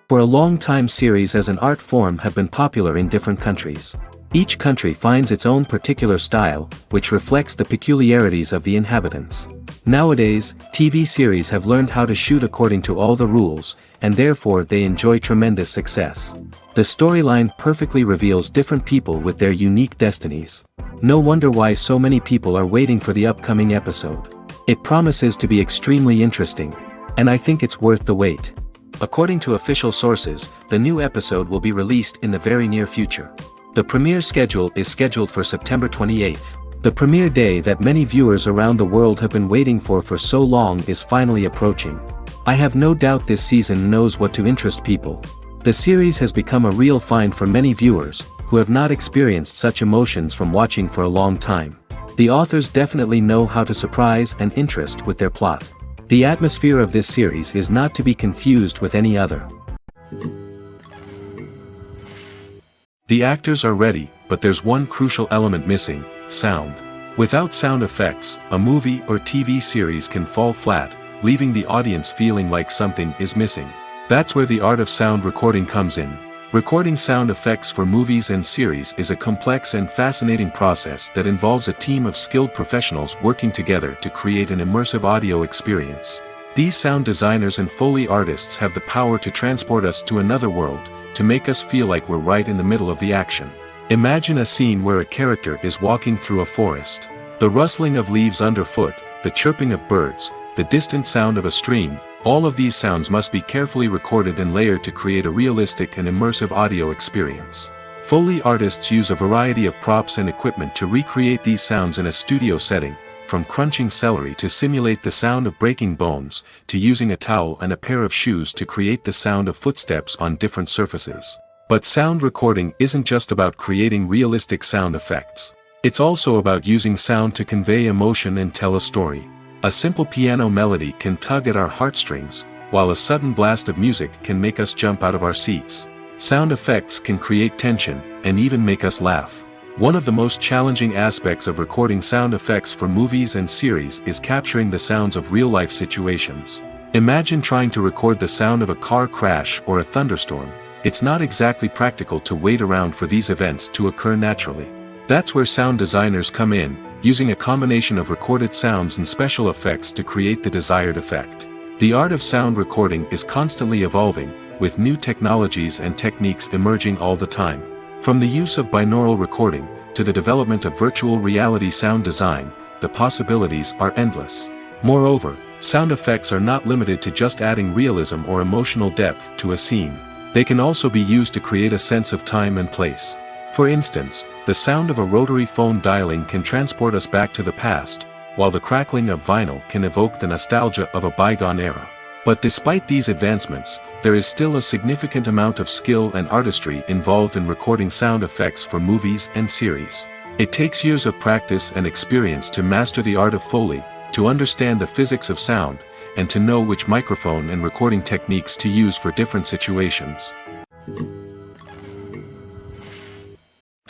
For a long time, series as an art form have been popular in different countries. Each country finds its own particular style, which reflects the peculiarities of the inhabitants. Nowadays, TV series have learned how to shoot according to all the rules, and therefore they enjoy tremendous success. The storyline perfectly reveals different people with their unique destinies. No wonder why so many people are waiting for the upcoming episode. It promises to be extremely interesting, and I think it's worth the wait. According to official sources, the new episode will be released in the very near future. The premiere schedule is scheduled for September 28th. The premiere day that many viewers around the world have been waiting for so long is finally approaching. I have no doubt this season knows what to interest people. The series has become a real find for many viewers, who have not experienced such emotions from watching for a long time. The authors definitely know how to surprise and interest with their plot. The atmosphere of this series is not to be confused with any other. The actors are ready, but there's one crucial element missing: sound. Without sound effects, a movie or TV series can fall flat, leaving the audience feeling like something is missing. That's where the art of sound recording comes in. Recording sound effects for movies and series is a complex and fascinating process that involves a team of skilled professionals working together to create an immersive audio experience. These sound designers and Foley artists have the power to transport us to another world, to make us feel like we're right in the middle of the action. Imagine a scene where a character is walking through a forest. The rustling of leaves underfoot, the chirping of birds, the distant sound of a stream, all of these sounds must be carefully recorded and layered to create a realistic and immersive audio experience. Foley artists use a variety of props and equipment to recreate these sounds in a studio setting, from crunching celery to simulate the sound of breaking bones, to using a towel and a pair of shoes to create the sound of footsteps on different surfaces. But sound recording isn't just about creating realistic sound effects. It's also about using sound to convey emotion and tell a story. A simple piano melody can tug at our heartstrings, while a sudden blast of music can make us jump out of our seats. Sound effects can create tension, and even make us laugh. One of the most challenging aspects of recording sound effects for movies and series is capturing the sounds of real-life situations. Imagine trying to record the sound of a car crash or a thunderstorm. It's not exactly practical to wait around for these events to occur naturally. That's where sound designers come in, using a combination of recorded sounds and special effects to create the desired effect. The art of sound recording is constantly evolving, with new technologies and techniques emerging all the time. From the use of binaural recording, to the development of virtual reality sound design, the possibilities are endless. Moreover, sound effects are not limited to just adding realism or emotional depth to a scene. They can also be used to create a sense of time and place. For instance, the sound of a rotary phone dialing can transport us back to the past, while the crackling of vinyl can evoke the nostalgia of a bygone era. But despite these advancements, there is still a significant amount of skill and artistry involved in recording sound effects for movies and series. It takes years of practice and experience to master the art of Foley, to understand the physics of sound, and to know which microphone and recording techniques to use for different situations.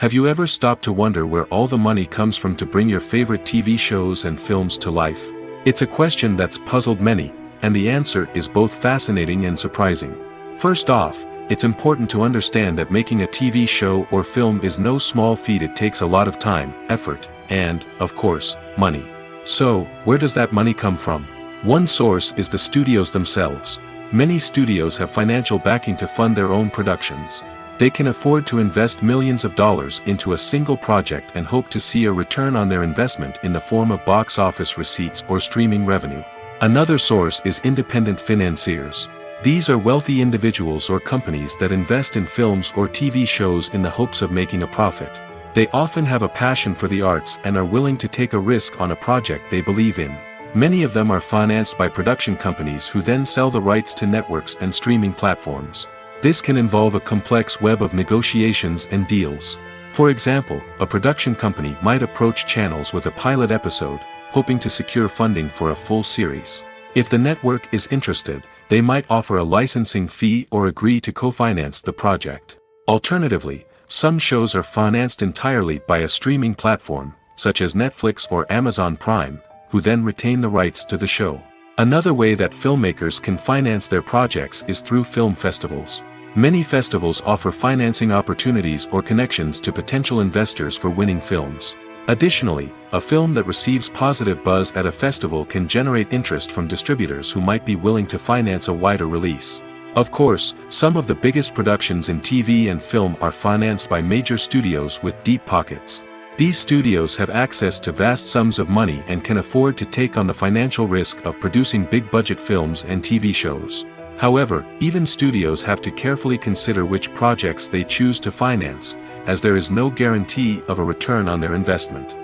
Have you ever stopped to wonder where all the money comes from to bring your favorite TV shows and films to life? It's a question that's puzzled many, and the answer is both fascinating and surprising. First off, it's important to understand that making a TV show or film is no small feat. It takes a lot of time, effort, and, of course, money. So, where does that money come from? One source is the studios themselves. Many studios have financial backing to fund their own productions. They can afford to invest millions of dollars into a single project and hope to see a return on their investment in the form of box office receipts or streaming revenue. Another source is independent financiers. These are wealthy individuals or companies that invest in films or TV shows in the hopes of making a profit. They often have a passion for the arts and are willing to take a risk on a project they believe in. Many of them are financed by production companies who then sell the rights to networks and streaming platforms. This can involve a complex web of negotiations and deals. For example, a production company might approach channels with a pilot episode, hoping to secure funding for a full series. If the network is interested, they might offer a licensing fee or agree to co-finance the project. Alternatively, some shows are financed entirely by a streaming platform, such as Netflix or Amazon Prime, who then retain the rights to the show. Another way that filmmakers can finance their projects is through film festivals. Many festivals offer financing opportunities or connections to potential investors for winning films. Additionally, a film that receives positive buzz at a festival can generate interest from distributors who might be willing to finance a wider release. Of course, some of the biggest productions in TV and film are financed by major studios with deep pockets. These studios have access to vast sums of money and can afford to take on the financial risk of producing big-budget films and TV shows. However, even studios have to carefully consider which projects they choose to finance, as there is no guarantee of a return on their investment.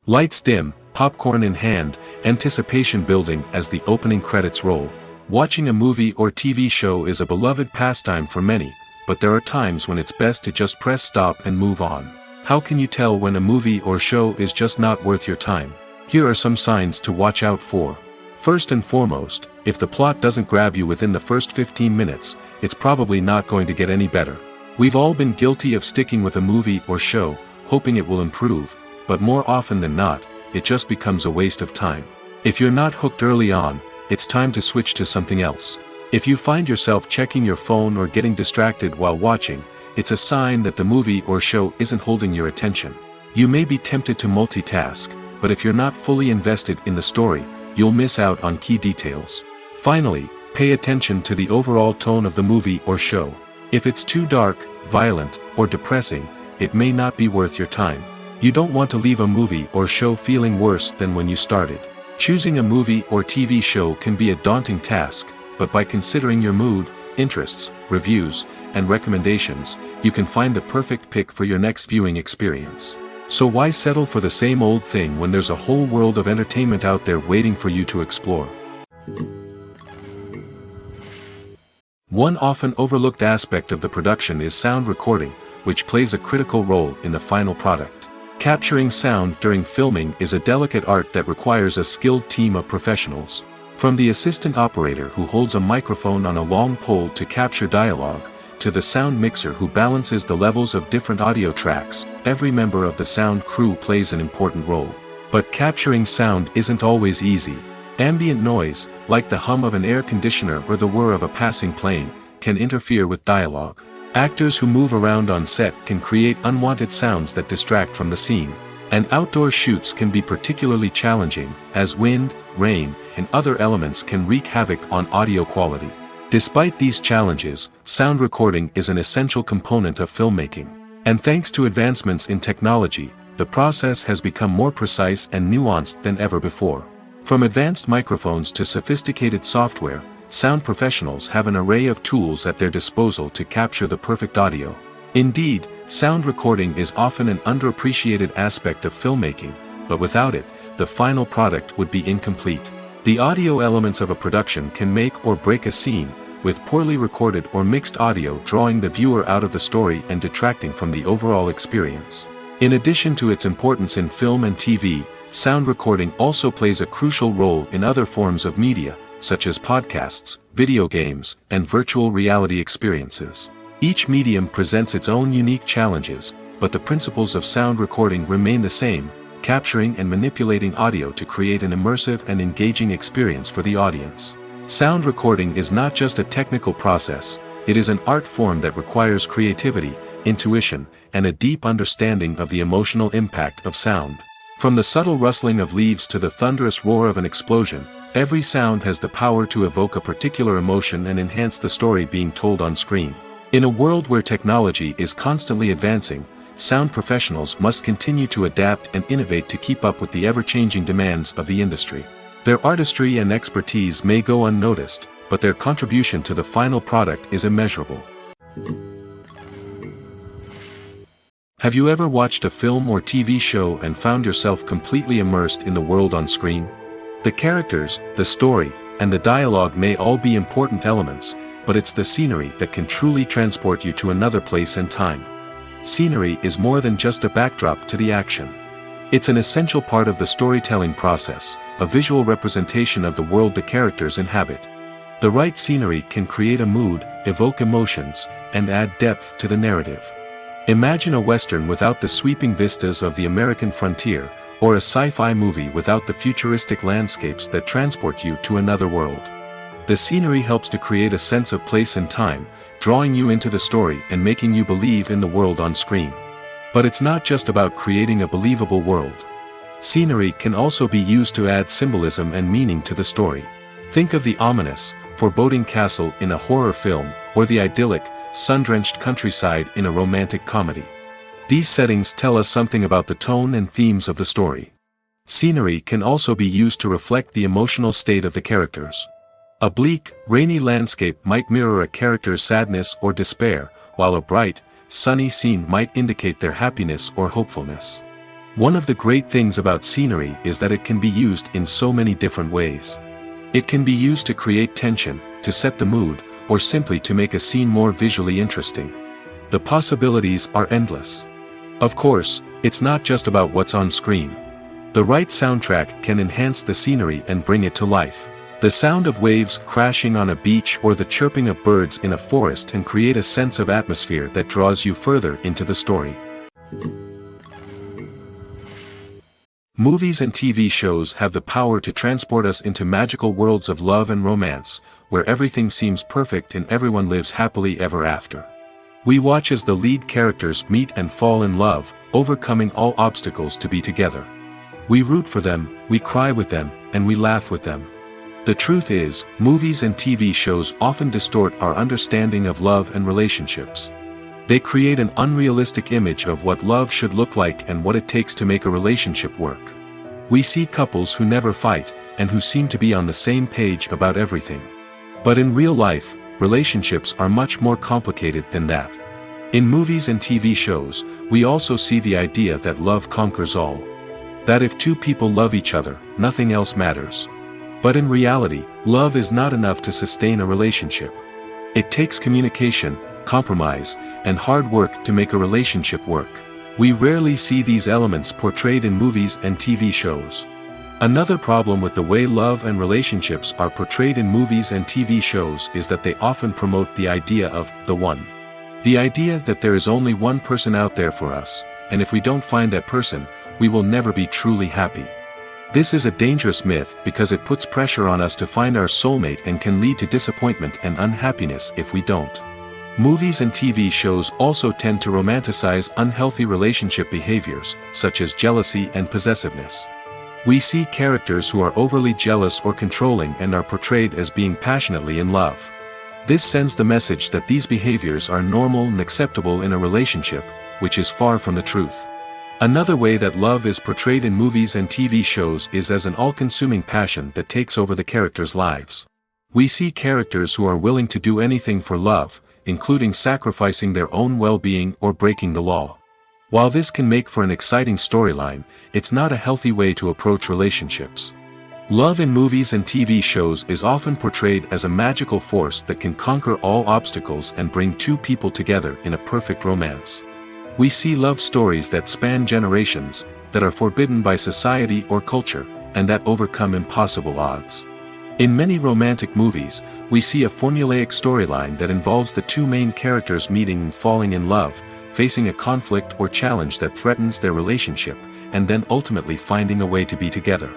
Lights dim, popcorn in hand, anticipation building as the opening credits roll. Watching a movie or TV show is a beloved pastime for many, but there are times when it's best to just press stop and move on. How can you tell when a movie or show is just not worth your time? Here are some signs to watch out for. First and foremost, if the plot doesn't grab you within the first 15 minutes, it's probably not going to get any better. We've all been guilty of sticking with a movie or show, hoping it will improve, but more often than not, it just becomes a waste of time. If you're not hooked early on, it's time to switch to something else. If you find yourself checking your phone or getting distracted while watching, it's a sign that the movie or show isn't holding your attention. You may be tempted to multitask, but if you're not fully invested in the story, you'll miss out on key details. Finally, pay attention to the overall tone of the movie or show. If it's too dark, violent, or depressing, it may not be worth your time. You don't want to leave a movie or show feeling worse than when you started. Choosing a movie or TV show can be a daunting task, but by considering your mood, interests, reviews, and recommendations, you can find the perfect pick for your next viewing experience. So why settle for the same old thing when there's a whole world of entertainment out there waiting for you to explore? One often overlooked aspect of the production is sound recording, which plays a critical role in the final product. Capturing sound during filming is a delicate art that requires a skilled team of professionals. From the assistant operator who holds a microphone on a long pole to capture dialogue, to the sound mixer who balances the levels of different audio tracks, every member of the sound crew plays an important role. But capturing sound isn't always easy. Ambient noise, like the hum of an air conditioner or the whir of a passing plane, can interfere with dialogue. Actors who move around on set can create unwanted sounds that distract from the scene. And outdoor shoots can be particularly challenging, as wind, rain, and other elements can wreak havoc on audio quality. Despite these challenges, sound recording is an essential component of filmmaking. And thanks to advancements in technology, the process has become more precise and nuanced than ever before. From advanced microphones to sophisticated software, sound professionals have an array of tools at their disposal to capture the perfect audio. Indeed, sound recording is often an underappreciated aspect of filmmaking, but without it, the final product would be incomplete. The audio elements of a production can make or break a scene, with poorly recorded or mixed audio drawing the viewer out of the story and detracting from the overall experience. In addition to its importance in film and TV, sound recording also plays a crucial role in other forms of media, such as podcasts, video games, and virtual reality experiences. Each medium presents its own unique challenges, but the principles of sound recording remain the same, capturing and manipulating audio to create an immersive and engaging experience for the audience. Sound recording is not just a technical process, it is an art form that requires creativity, intuition, and a deep understanding of the emotional impact of sound. From the subtle rustling of leaves to the thunderous roar of an explosion, every sound has the power to evoke a particular emotion and enhance the story being told on screen. In a world where technology is constantly advancing, sound professionals must continue to adapt and innovate to keep up with the ever-changing demands of the industry. Their artistry and expertise may go unnoticed, but their contribution to the final product is immeasurable. Have you ever watched a film or TV show and found yourself completely immersed in the world on screen? The characters, the story, and the dialogue may all be important elements, but it's the scenery that can truly transport you to another place and time. Scenery is more than just a backdrop to the action. It's an essential part of the storytelling process, a visual representation of the world the characters inhabit. The right scenery can create a mood, evoke emotions, and add depth to the narrative. Imagine a western without the sweeping vistas of the American frontier, or a sci-fi movie without the futuristic landscapes that transport you to another world. The scenery helps to create a sense of place and time, drawing you into the story and making you believe in the world on screen. But it's not just about creating a believable world. Scenery can also be used to add symbolism and meaning to the story. Think of the ominous, foreboding castle in a horror film, or the idyllic, sun-drenched countryside in a romantic comedy. These settings tell us something about the tone and themes of the story. Scenery can also be used to reflect the emotional state of the characters. A bleak, rainy landscape might mirror a character's sadness or despair, while a bright, sunny scene might indicate their happiness or hopefulness. One of the great things about scenery is that it can be used in so many different ways. It can be used to create tension, to set the mood, or simply to make a scene more visually interesting. The possibilities are endless. Of course, it's not just about what's on screen. The right soundtrack can enhance the scenery and bring it to life. The sound of waves crashing on a beach or the chirping of birds in a forest can create a sense of atmosphere that draws you further into the story. Movies and TV shows have the power to transport us into magical worlds of love and romance, where everything seems perfect and everyone lives happily ever after. We watch as the lead characters meet and fall in love, overcoming all obstacles to be together. We root for them, we cry with them, and we laugh with them. The truth is, movies and TV shows often distort our understanding of love and relationships. They create an unrealistic image of what love should look like and what it takes to make a relationship work. We see couples who never fight, and who seem to be on the same page about everything. But in real life, relationships are much more complicated than that. In movies and TV shows, we also see the idea that love conquers all. That if two people love each other, nothing else matters. But in reality, love is not enough to sustain a relationship. It takes communication, compromise, and hard work to make a relationship work. We rarely see these elements portrayed in movies and TV shows. Another problem with the way love and relationships are portrayed in movies and TV shows is that they often promote the idea of the one. The idea that there is only one person out there for us, and if we don't find that person, we will never be truly happy. This is a dangerous myth because it puts pressure on us to find our soulmate and can lead to disappointment and unhappiness if we don't. Movies and TV shows also tend to romanticize unhealthy relationship behaviors, such as jealousy and possessiveness. We see characters who are overly jealous or controlling and are portrayed as being passionately in love. This sends the message that these behaviors are normal and acceptable in a relationship, which is far from the truth. Another way that love is portrayed in movies and TV shows is as an all-consuming passion that takes over the characters' lives. We see characters who are willing to do anything for love, including sacrificing their own well-being or breaking the law. While this can make for an exciting storyline, it's not a healthy way to approach relationships. Love in movies and TV shows is often portrayed as a magical force that can conquer all obstacles and bring two people together in a perfect romance. We see love stories that span generations, that are forbidden by society or culture, and that overcome impossible odds. In many romantic movies, we see a formulaic storyline that involves the two main characters meeting and falling in love, facing a conflict or challenge that threatens their relationship, and then ultimately finding a way to be together.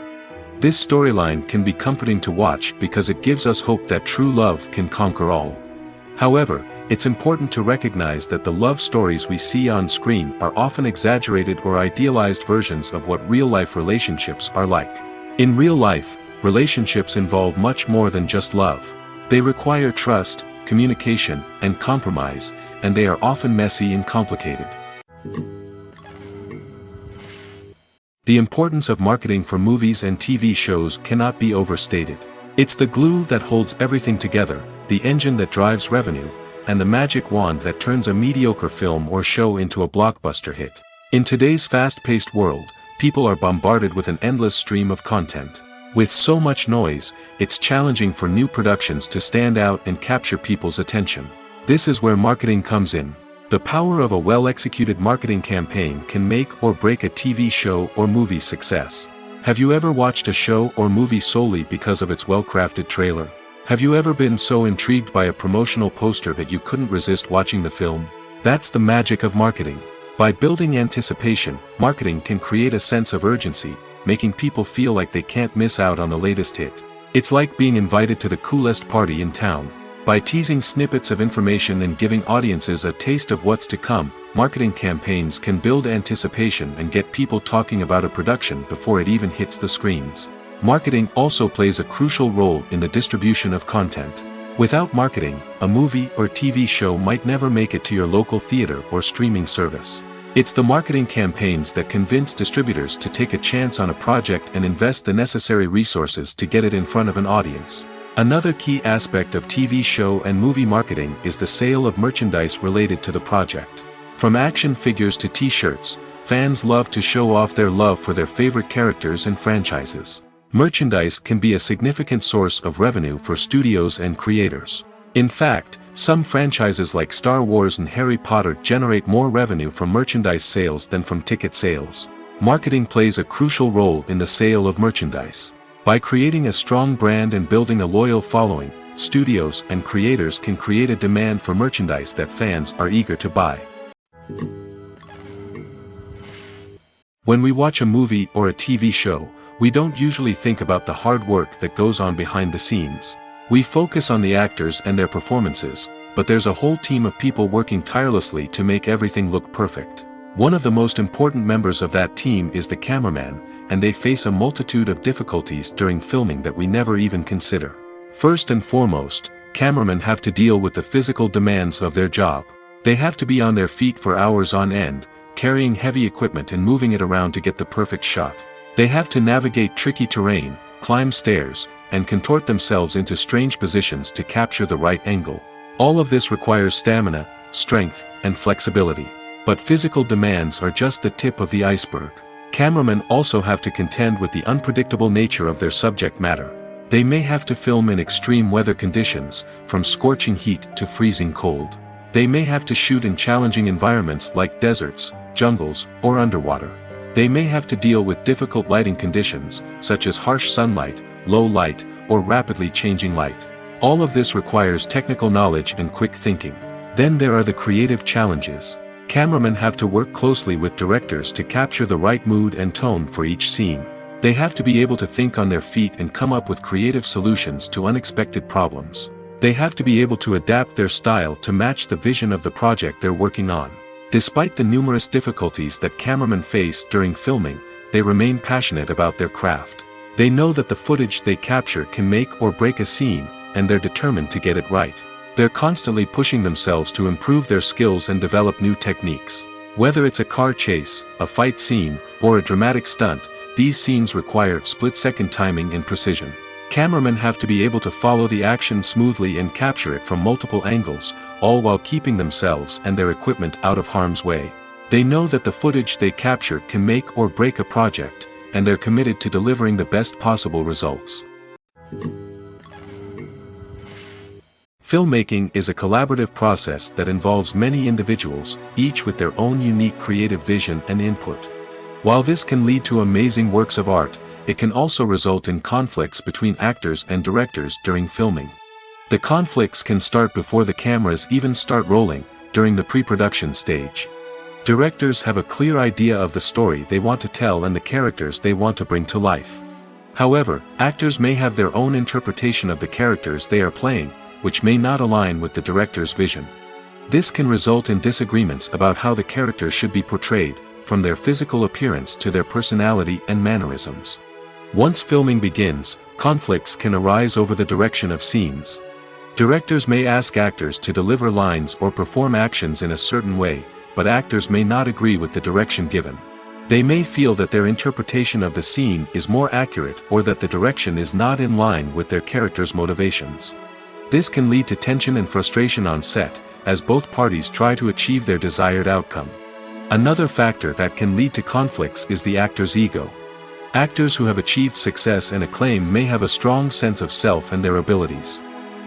This storyline can be comforting to watch because it gives us hope that true love can conquer all. However, it's important to recognize that the love stories we see on screen are often exaggerated or idealized versions of what real-life relationships are like. In real life, relationships involve much more than just love. They require trust, communication, and compromise, and they are often messy and complicated. The importance of marketing for movies and TV shows cannot be overstated. It's the glue that holds everything together, the engine that drives revenue, and the magic wand that turns a mediocre film or show into a blockbuster hit. In today's fast-paced world, people are bombarded with an endless stream of content. With so much noise, it's challenging for new productions to stand out and capture people's attention. This is where marketing comes in. The power of a well-executed marketing campaign can make or break a TV show or movie's success. Have you ever watched a show or movie solely because of its well-crafted trailer? Have you ever been so intrigued by a promotional poster that you couldn't resist watching the film? That's the magic of marketing. By building anticipation, marketing can create a sense of urgency, making people feel like they can't miss out on the latest hit. It's like being invited to the coolest party in town. By teasing snippets of information and giving audiences a taste of what's to come, marketing campaigns can build anticipation and get people talking about a production before it even hits the screens. Marketing also plays a crucial role in the distribution of content. Without marketing, a movie or TV show might never make it to your local theater or streaming service. It's the marketing campaigns that convince distributors to take a chance on a project and invest the necessary resources to get it in front of an audience. Another key aspect of TV show and movie marketing is the sale of merchandise related to the project. From action figures to t-shirts, fans love to show off their love for their favorite characters and franchises. Merchandise can be a significant source of revenue for studios and creators. In fact, some franchises like Star Wars and Harry Potter generate more revenue from merchandise sales than from ticket sales. Marketing plays a crucial role in the sale of merchandise. By creating a strong brand and building a loyal following, studios and creators can create a demand for merchandise that fans are eager to buy. When we watch a movie or a TV show, we don't usually think about the hard work that goes on behind the scenes. We focus on the actors and their performances, but there's a whole team of people working tirelessly to make everything look perfect. One of the most important members of that team is the cameraman, and they face a multitude of difficulties during filming that we never even consider. First and foremost, cameramen have to deal with the physical demands of their job. They have to be on their feet for hours on end, carrying heavy equipment and moving it around to get the perfect shot. They have to navigate tricky terrain, climb stairs, and contort themselves into strange positions to capture the right angle. All of this requires stamina, strength, and flexibility. But physical demands are just the tip of the iceberg. Cameramen also have to contend with the unpredictable nature of their subject matter. They may have to film in extreme weather conditions, from scorching heat to freezing cold. They may have to shoot in challenging environments like deserts, jungles, or underwater. They may have to deal with difficult lighting conditions, such as harsh sunlight, low light, or rapidly changing light. All of this requires technical knowledge and quick thinking. Then there are the creative challenges. Cameramen have to work closely with directors to capture the right mood and tone for each scene. They have to be able to think on their feet and come up with creative solutions to unexpected problems. They have to be able to adapt their style to match the vision of the project they're working on. Despite the numerous difficulties that cameramen face during filming, they remain passionate about their craft. They know that the footage they capture can make or break a scene, and they're determined to get it right. They're constantly pushing themselves to improve their skills and develop new techniques. Whether it's a car chase, a fight scene, or a dramatic stunt, these scenes require split-second timing and precision. Cameramen have to be able to follow the action smoothly and capture it from multiple angles, all while keeping themselves and their equipment out of harm's way. They know that the footage they capture can make or break a project, and they're committed to delivering the best possible results. Filmmaking is a collaborative process that involves many individuals, each with their own unique creative vision and input. While this can lead to amazing works of art, it can also result in conflicts between actors and directors during filming. The conflicts can start before the cameras even start rolling, during the pre-production stage. Directors have a clear idea of the story they want to tell and the characters they want to bring to life. However, actors may have their own interpretation of the characters they are playing, which may not align with the director's vision. This can result in disagreements about how the characters should be portrayed, from their physical appearance to their personality and mannerisms. Once filming begins, conflicts can arise over the direction of scenes. Directors may ask actors to deliver lines or perform actions in a certain way, but actors may not agree with the direction given. They may feel that their interpretation of the scene is more accurate or that the direction is not in line with their character's motivations. This can lead to tension and frustration on set, as both parties try to achieve their desired outcome. Another factor that can lead to conflicts is the actor's ego. Actors who have achieved success and acclaim may have a strong sense of self and their abilities.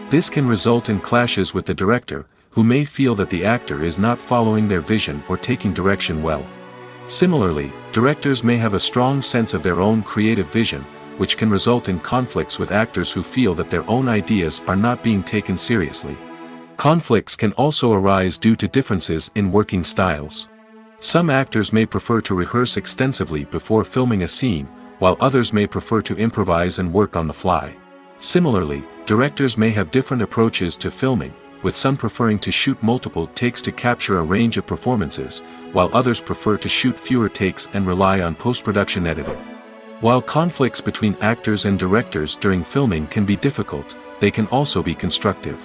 This can result in clashes with the director, who may feel that the actor is not following their vision or taking direction well. Similarly, directors may have a strong sense of their own creative vision, which can result in conflicts with actors who feel that their own ideas are not being taken seriously. Conflicts can also arise due to differences in working styles. Some actors may prefer to rehearse extensively before filming a scene, while others may prefer to improvise and work on the fly. Similarly, directors may have different approaches to filming, with some preferring to shoot multiple takes to capture a range of performances, while others prefer to shoot fewer takes and rely on post-production editing. While conflicts between actors and directors during filming can be difficult, they can also be constructive.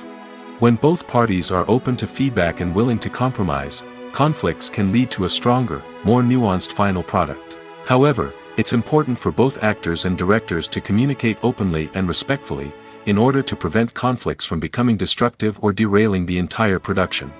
When both parties are open to feedback and willing to compromise, conflicts can lead to a stronger, more nuanced final product. However, it's important for both actors and directors to communicate openly and respectfully, in order to prevent conflicts from becoming destructive or derailing the entire production.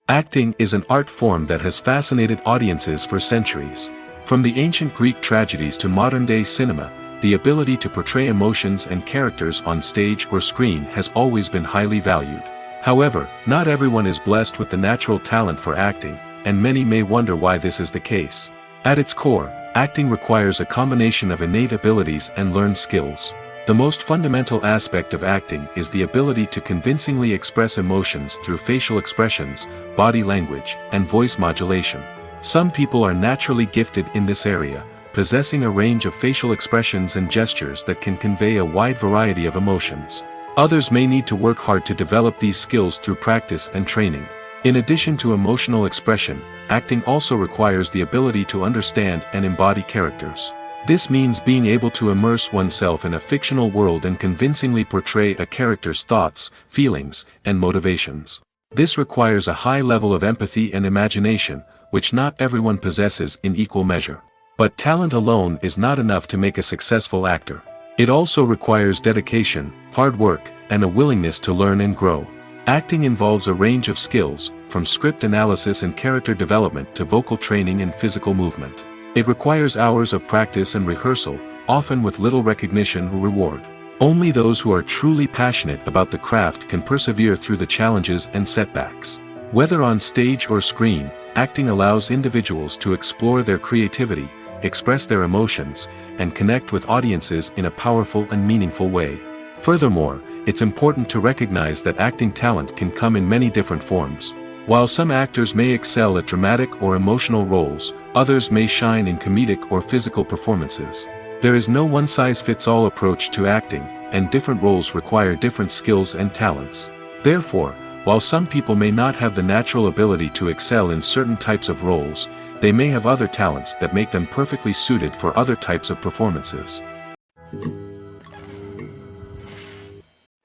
Acting is an art form that has fascinated audiences for centuries. From the ancient Greek tragedies to modern-day cinema, the ability to portray emotions and characters on stage or screen has always been highly valued. However, not everyone is blessed with the natural talent for acting, and many may wonder why this is the case. At its core, acting requires a combination of innate abilities and learned skills. The most fundamental aspect of acting is the ability to convincingly express emotions through facial expressions, body language, and voice modulation. Some people are naturally gifted in this area, possessing a range of facial expressions and gestures that can convey a wide variety of emotions. Others may need to work hard to develop these skills through practice and training. In addition to emotional expression, acting also requires the ability to understand and embody characters. This means being able to immerse oneself in a fictional world and convincingly portray a character's thoughts, feelings, and motivations. This requires a high level of empathy and imagination, which not everyone possesses in equal measure. But talent alone is not enough to make a successful actor. It also requires dedication, hard work, and a willingness to learn and grow. Acting involves a range of skills, from script analysis and character development to vocal training and physical movement. It requires hours of practice and rehearsal, often with little recognition or reward. Only those who are truly passionate about the craft can persevere through the challenges and setbacks. Whether on stage or screen, acting allows individuals to explore their creativity, express their emotions, and connect with audiences in a powerful and meaningful way. Furthermore, it's important to recognize that acting talent can come in many different forms. While some actors may excel at dramatic or emotional roles, others may shine in comedic or physical performances. There is no one-size-fits-all approach to acting, and different roles require different skills and talents. Therefore, while some people may not have the natural ability to excel in certain types of roles, they may have other talents that make them perfectly suited for other types of performances.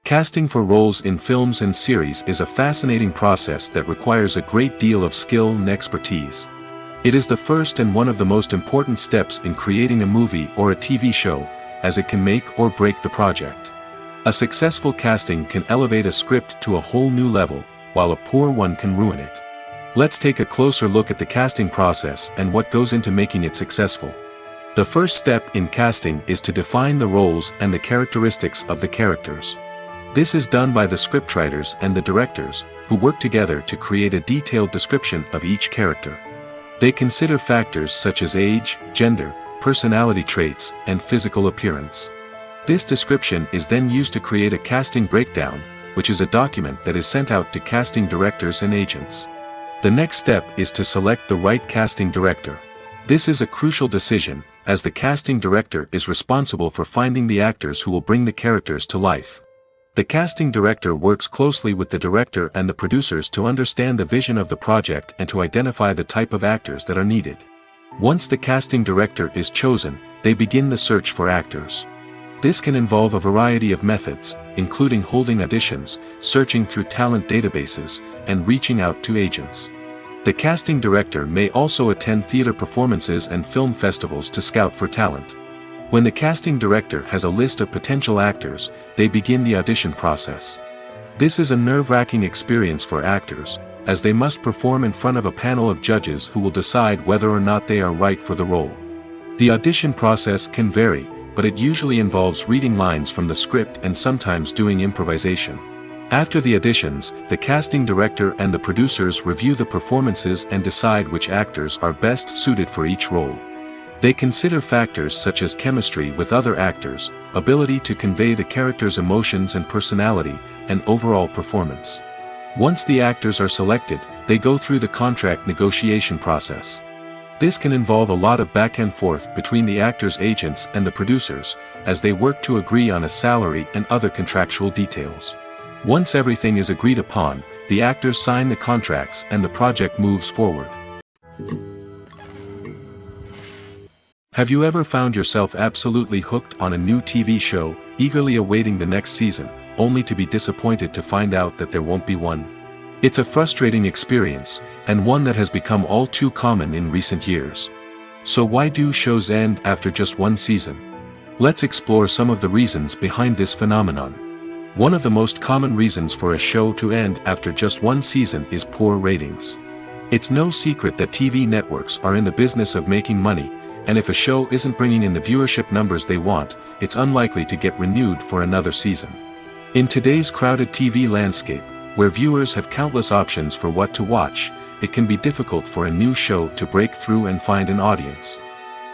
Casting for roles in films and series is a fascinating process that requires a great deal of skill and expertise. It is the first and one of the most important steps in creating a movie or a TV show, as it can make or break the project. A successful casting can elevate a script to a whole new level, while a poor one can ruin it. Let's take a closer look at the casting process and what goes into making it successful. The first step in casting is to define the roles and the characteristics of the characters. This is done by the scriptwriters and the directors, who work together to create a detailed description of each character. They consider factors such as age, gender, personality traits, and physical appearance. This description is then used to create a casting breakdown, which is a document that is sent out to casting directors and agents. The next step is to select the right casting director. This is a crucial decision, as the casting director is responsible for finding the actors who will bring the characters to life. The casting director works closely with the director and the producers to understand the vision of the project and to identify the type of actors that are needed. Once the casting director is chosen, they begin the search for actors. This can involve a variety of methods, including holding auditions, searching through talent databases, and reaching out to agents. The casting director may also attend theater performances and film festivals to scout for talent. When the casting director has a list of potential actors, they begin the audition process. This is a nerve-wracking experience for actors, as they must perform in front of a panel of judges who will decide whether or not they are right for the role. The audition process can vary, but it usually involves reading lines from the script and sometimes doing improvisation. After the auditions, the casting director and the producers review the performances and decide which actors are best suited for each role. They consider factors such as chemistry with other actors, ability to convey the character's emotions and personality, and overall performance. Once the actors are selected, they go through the contract negotiation process. This can involve a lot of back and forth between the actors' agents and the producers, as they work to agree on a salary and other contractual details. Once everything is agreed upon, the actors sign the contracts and the project moves forward. Have you ever found yourself absolutely hooked on a new TV show, eagerly awaiting the next season, only to be disappointed to find out that there won't be one? It's a frustrating experience, and one that has become all too common in recent years. So why do shows end after just one season? Let's explore some of the reasons behind this phenomenon. One of the most common reasons for a show to end after just one season is poor ratings. It's no secret that TV networks are in the business of making money, and if a show isn't bringing in the viewership numbers they want, it's unlikely to get renewed for another season. In today's crowded TV landscape, where viewers have countless options for what to watch, it can be difficult for a new show to break through and find an audience.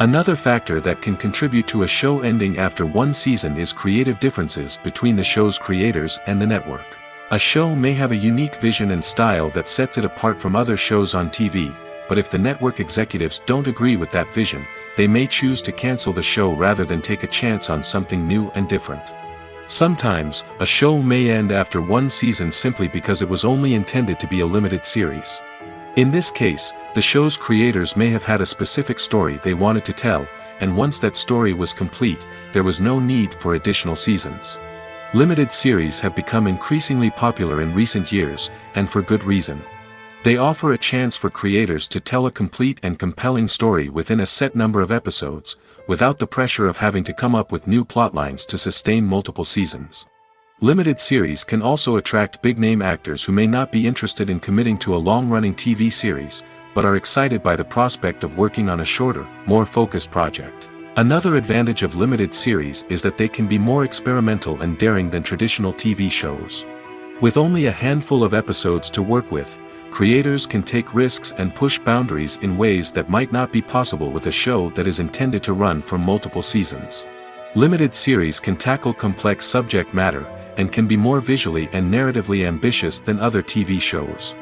Another factor that can contribute to a show ending after one season is creative differences between the show's creators and the network. A show may have a unique vision and style that sets it apart from other shows on TV, but if the network executives don't agree with that vision, they may choose to cancel the show rather than take a chance on something new and different. Sometimes, a show may end after one season simply because it was only intended to be a limited series. In this case, the show's creators may have had a specific story they wanted to tell, and once that story was complete, there was no need for additional seasons. Limited series have become increasingly popular in recent years, and for good reason. They offer a chance for creators to tell a complete and compelling story within a set number of episodes, without the pressure of having to come up with new plotlines to sustain multiple seasons. Limited series can also attract big-name actors who may not be interested in committing to a long-running TV series, but are excited by the prospect of working on a shorter, more focused project. Another advantage of limited series is that they can be more experimental and daring than traditional TV shows. With only a handful of episodes to work with, creators can take risks and push boundaries in ways that might not be possible with a show that is intended to run for multiple seasons. Limited series can tackle complex subject matter, and can be more visually and narratively ambitious than other TV shows.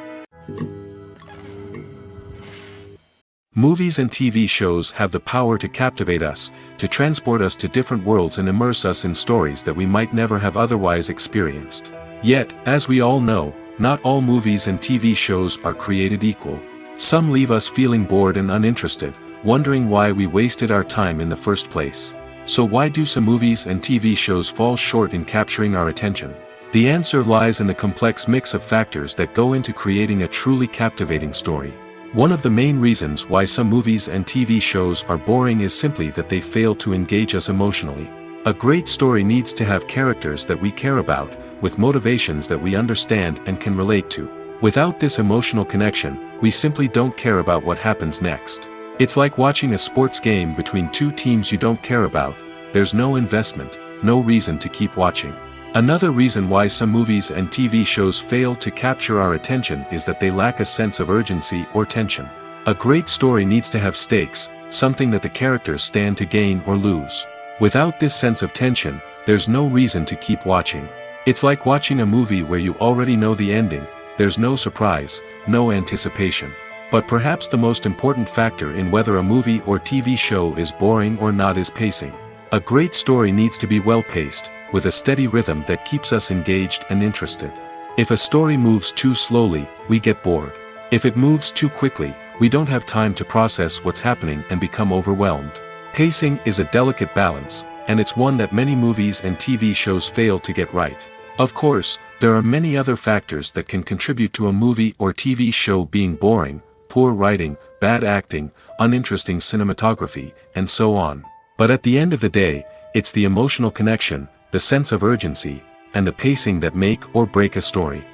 Movies and TV shows have the power to captivate us, to transport us to different worlds and immerse us in stories that we might never have otherwise experienced. Yet, as we all know, not all movies and TV shows are created equal. Some leave us feeling bored and uninterested, wondering why we wasted our time in the first place. So why do some movies and TV shows fall short in capturing our attention? The answer lies in the complex mix of factors that go into creating a truly captivating story. One of the main reasons why some movies and TV shows are boring is simply that they fail to engage us emotionally. A great story needs to have characters that we care about, with motivations that we understand and can relate to. Without this emotional connection, we simply don't care about what happens next. It's like watching a sports game between two teams you don't care about. There's no investment, no reason to keep watching. Another reason why some movies and TV shows fail to capture our attention is that they lack a sense of urgency or tension. A great story needs to have stakes, something that the characters stand to gain or lose. Without this sense of tension, there's no reason to keep watching. It's like watching a movie where you already know the ending. There's no surprise, no anticipation. But perhaps the most important factor in whether a movie or TV show is boring or not is pacing. A great story needs to be well-paced, with a steady rhythm that keeps us engaged and interested. If a story moves too slowly, we get bored. If it moves too quickly, we don't have time to process what's happening and become overwhelmed. Pacing is a delicate balance, and it's one that many movies and TV shows fail to get right. Of course, there are many other factors that can contribute to a movie or TV show being boring: poor writing, bad acting, uninteresting cinematography, and so on. But at the end of the day, it's the emotional connection, the sense of urgency, and the pacing that make or break a story.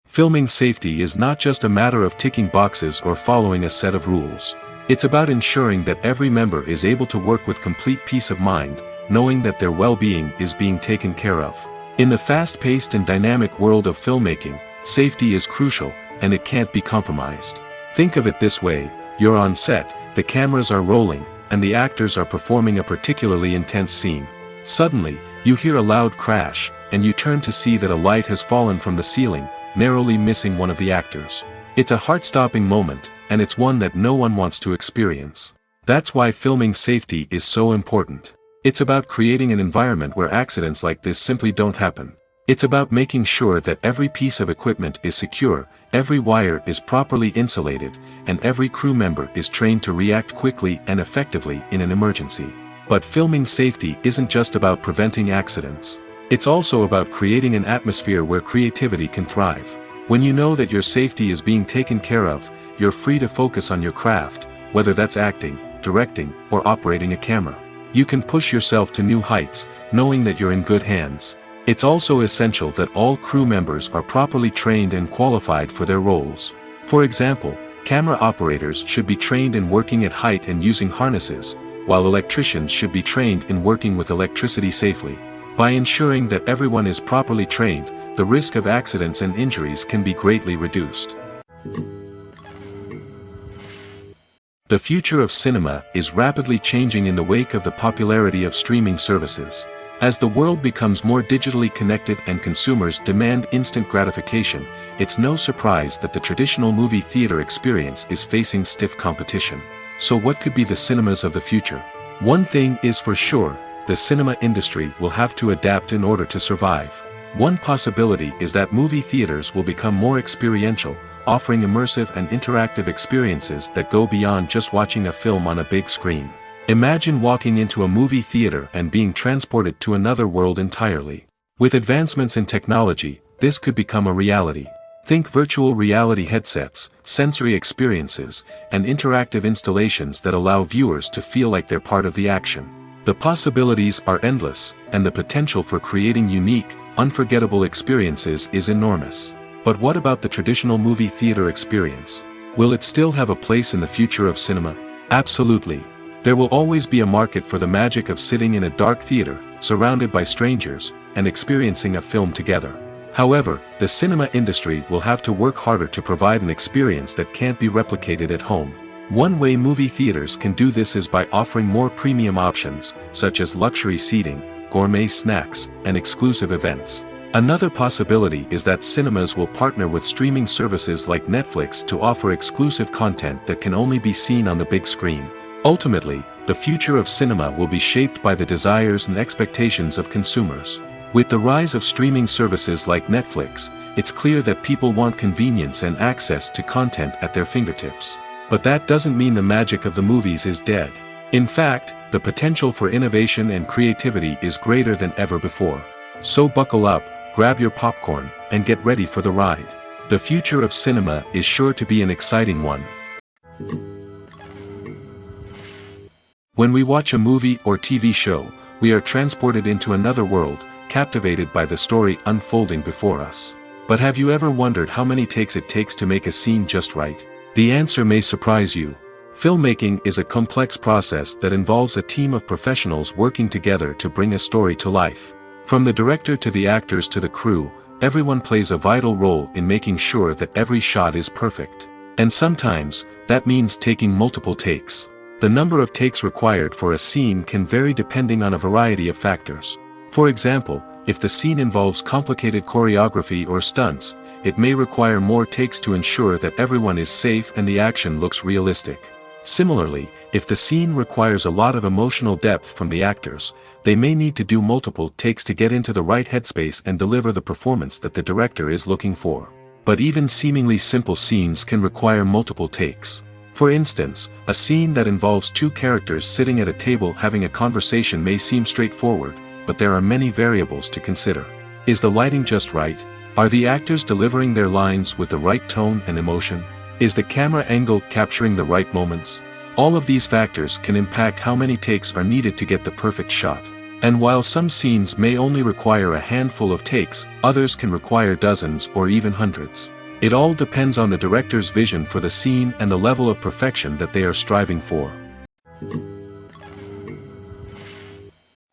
Filming safety is not just a matter of ticking boxes or following a set of rules. It's about ensuring that every member is able to work with complete peace of mind, knowing that their well-being is being taken care of. In the fast-paced and dynamic world of filmmaking, safety is crucial, and it can't be compromised. Think of it this way: you're on set, the cameras are rolling, and the actors are performing a particularly intense scene. Suddenly, you hear a loud crash, and you turn to see that a light has fallen from the ceiling, narrowly missing one of the actors. It's a heart-stopping moment, and it's one that no one wants to experience. That's why filming safety is so important. It's about creating an environment where accidents like this simply don't happen. It's about making sure that every piece of equipment is secure, every wire is properly insulated, and every crew member is trained to react quickly and effectively in an emergency. But filming safety isn't just about preventing accidents. It's also about creating an atmosphere where creativity can thrive. When you know that your safety is being taken care of, you're free to focus on your craft, whether that's acting, directing, or operating a camera. You can push yourself to new heights, knowing that you're in good hands. It's also essential that all crew members are properly trained and qualified for their roles. For example, camera operators should be trained in working at height and using harnesses, while electricians should be trained in working with electricity safely. By ensuring that everyone is properly trained, the risk of accidents and injuries can be greatly reduced. The future of cinema is rapidly changing in the wake of the popularity of streaming services. As the world becomes more digitally connected and consumers demand instant gratification, it's no surprise that the traditional movie theater experience is facing stiff competition. So what could be the cinemas of the future? One thing is for sure, the cinema industry will have to adapt in order to survive. One possibility is that movie theaters will become more experiential, offering immersive and interactive experiences that go beyond just watching a film on a big screen. Imagine walking into a movie theater and being transported to another world entirely. With advancements in technology, this could become a reality. Think virtual reality headsets, sensory experiences, and interactive installations that allow viewers to feel like they're part of the action. The possibilities are endless, and the potential for creating unique, unforgettable experiences is enormous. But what about the traditional movie theater experience? Will it still have a place in the future of cinema? Absolutely. There will always be a market for the magic of sitting in a dark theater, surrounded by strangers, and experiencing a film together. However, the cinema industry will have to work harder to provide an experience that can't be replicated at home. One way movie theaters can do this is by offering more premium options, such as luxury seating, gourmet snacks, and exclusive events. Another possibility is that cinemas will partner with streaming services like Netflix to offer exclusive content that can only be seen on the big screen. Ultimately, the future of cinema will be shaped by the desires and expectations of consumers. With the rise of streaming services like Netflix, it's clear that people want convenience and access to content at their fingertips. But that doesn't mean the magic of the movies is dead. In fact, the potential for innovation and creativity is greater than ever before. So buckle up, grab your popcorn, and get ready for the ride. The future of cinema is sure to be an exciting one. When we watch a movie or TV show, we are transported into another world, captivated by the story unfolding before us. But have you ever wondered how many takes it takes to make a scene just right? The answer may surprise you. Filmmaking is a complex process that involves a team of professionals working together to bring a story to life. From the director to the actors to the crew, everyone plays a vital role in making sure that every shot is perfect. And sometimes, that means taking multiple takes. The number of takes required for a scene can vary depending on a variety of factors. For example, if the scene involves complicated choreography or stunts, it may require more takes to ensure that everyone is safe and the action looks realistic. Similarly, if the scene requires a lot of emotional depth from the actors, they may need to do multiple takes to get into the right headspace and deliver the performance that the director is looking for. But even seemingly simple scenes can require multiple takes. For instance, a scene that involves two characters sitting at a table having a conversation may seem straightforward, but there are many variables to consider. Is the lighting just right? Are the actors delivering their lines with the right tone and emotion? Is the camera angle capturing the right moments? All of these factors can impact how many takes are needed to get the perfect shot. And while some scenes may only require a handful of takes, others can require dozens or even hundreds. It all depends on the director's vision for the scene and the level of perfection that they are striving for.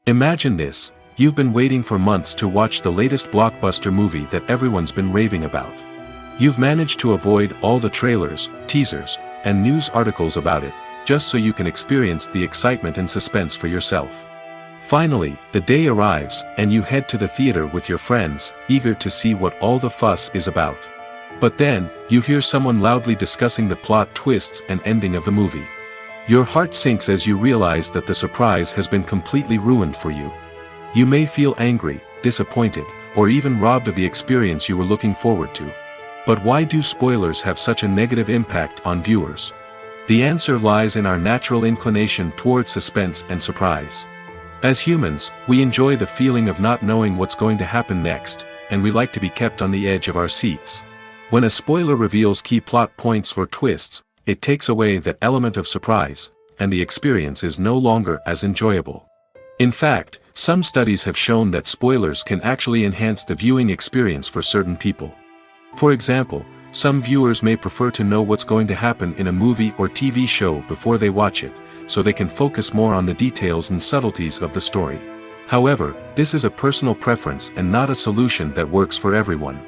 Imagine this: you've been waiting for months to watch the latest blockbuster movie that everyone's been raving about. You've managed to avoid all the trailers, teasers, and news articles about it, just so you can experience the excitement and suspense for yourself. Finally, the day arrives, and you head to the theater with your friends, eager to see what all the fuss is about. But then, you hear someone loudly discussing the plot twists and ending of the movie. Your heart sinks as you realize that the surprise has been completely ruined for you. You may feel angry, disappointed, or even robbed of the experience you were looking forward to. But why do spoilers have such a negative impact on viewers? The answer lies in our natural inclination toward suspense and surprise. As humans, we enjoy the feeling of not knowing what's going to happen next, and we like to be kept on the edge of our seats. When a spoiler reveals key plot points or twists, it takes away that element of surprise, and the experience is no longer as enjoyable. In fact, some studies have shown that spoilers can actually enhance the viewing experience for certain people. For example, some viewers may prefer to know what's going to happen in a movie or TV show before they watch it, so they can focus more on the details and subtleties of the story. However, this is a personal preference and not a solution that works for everyone.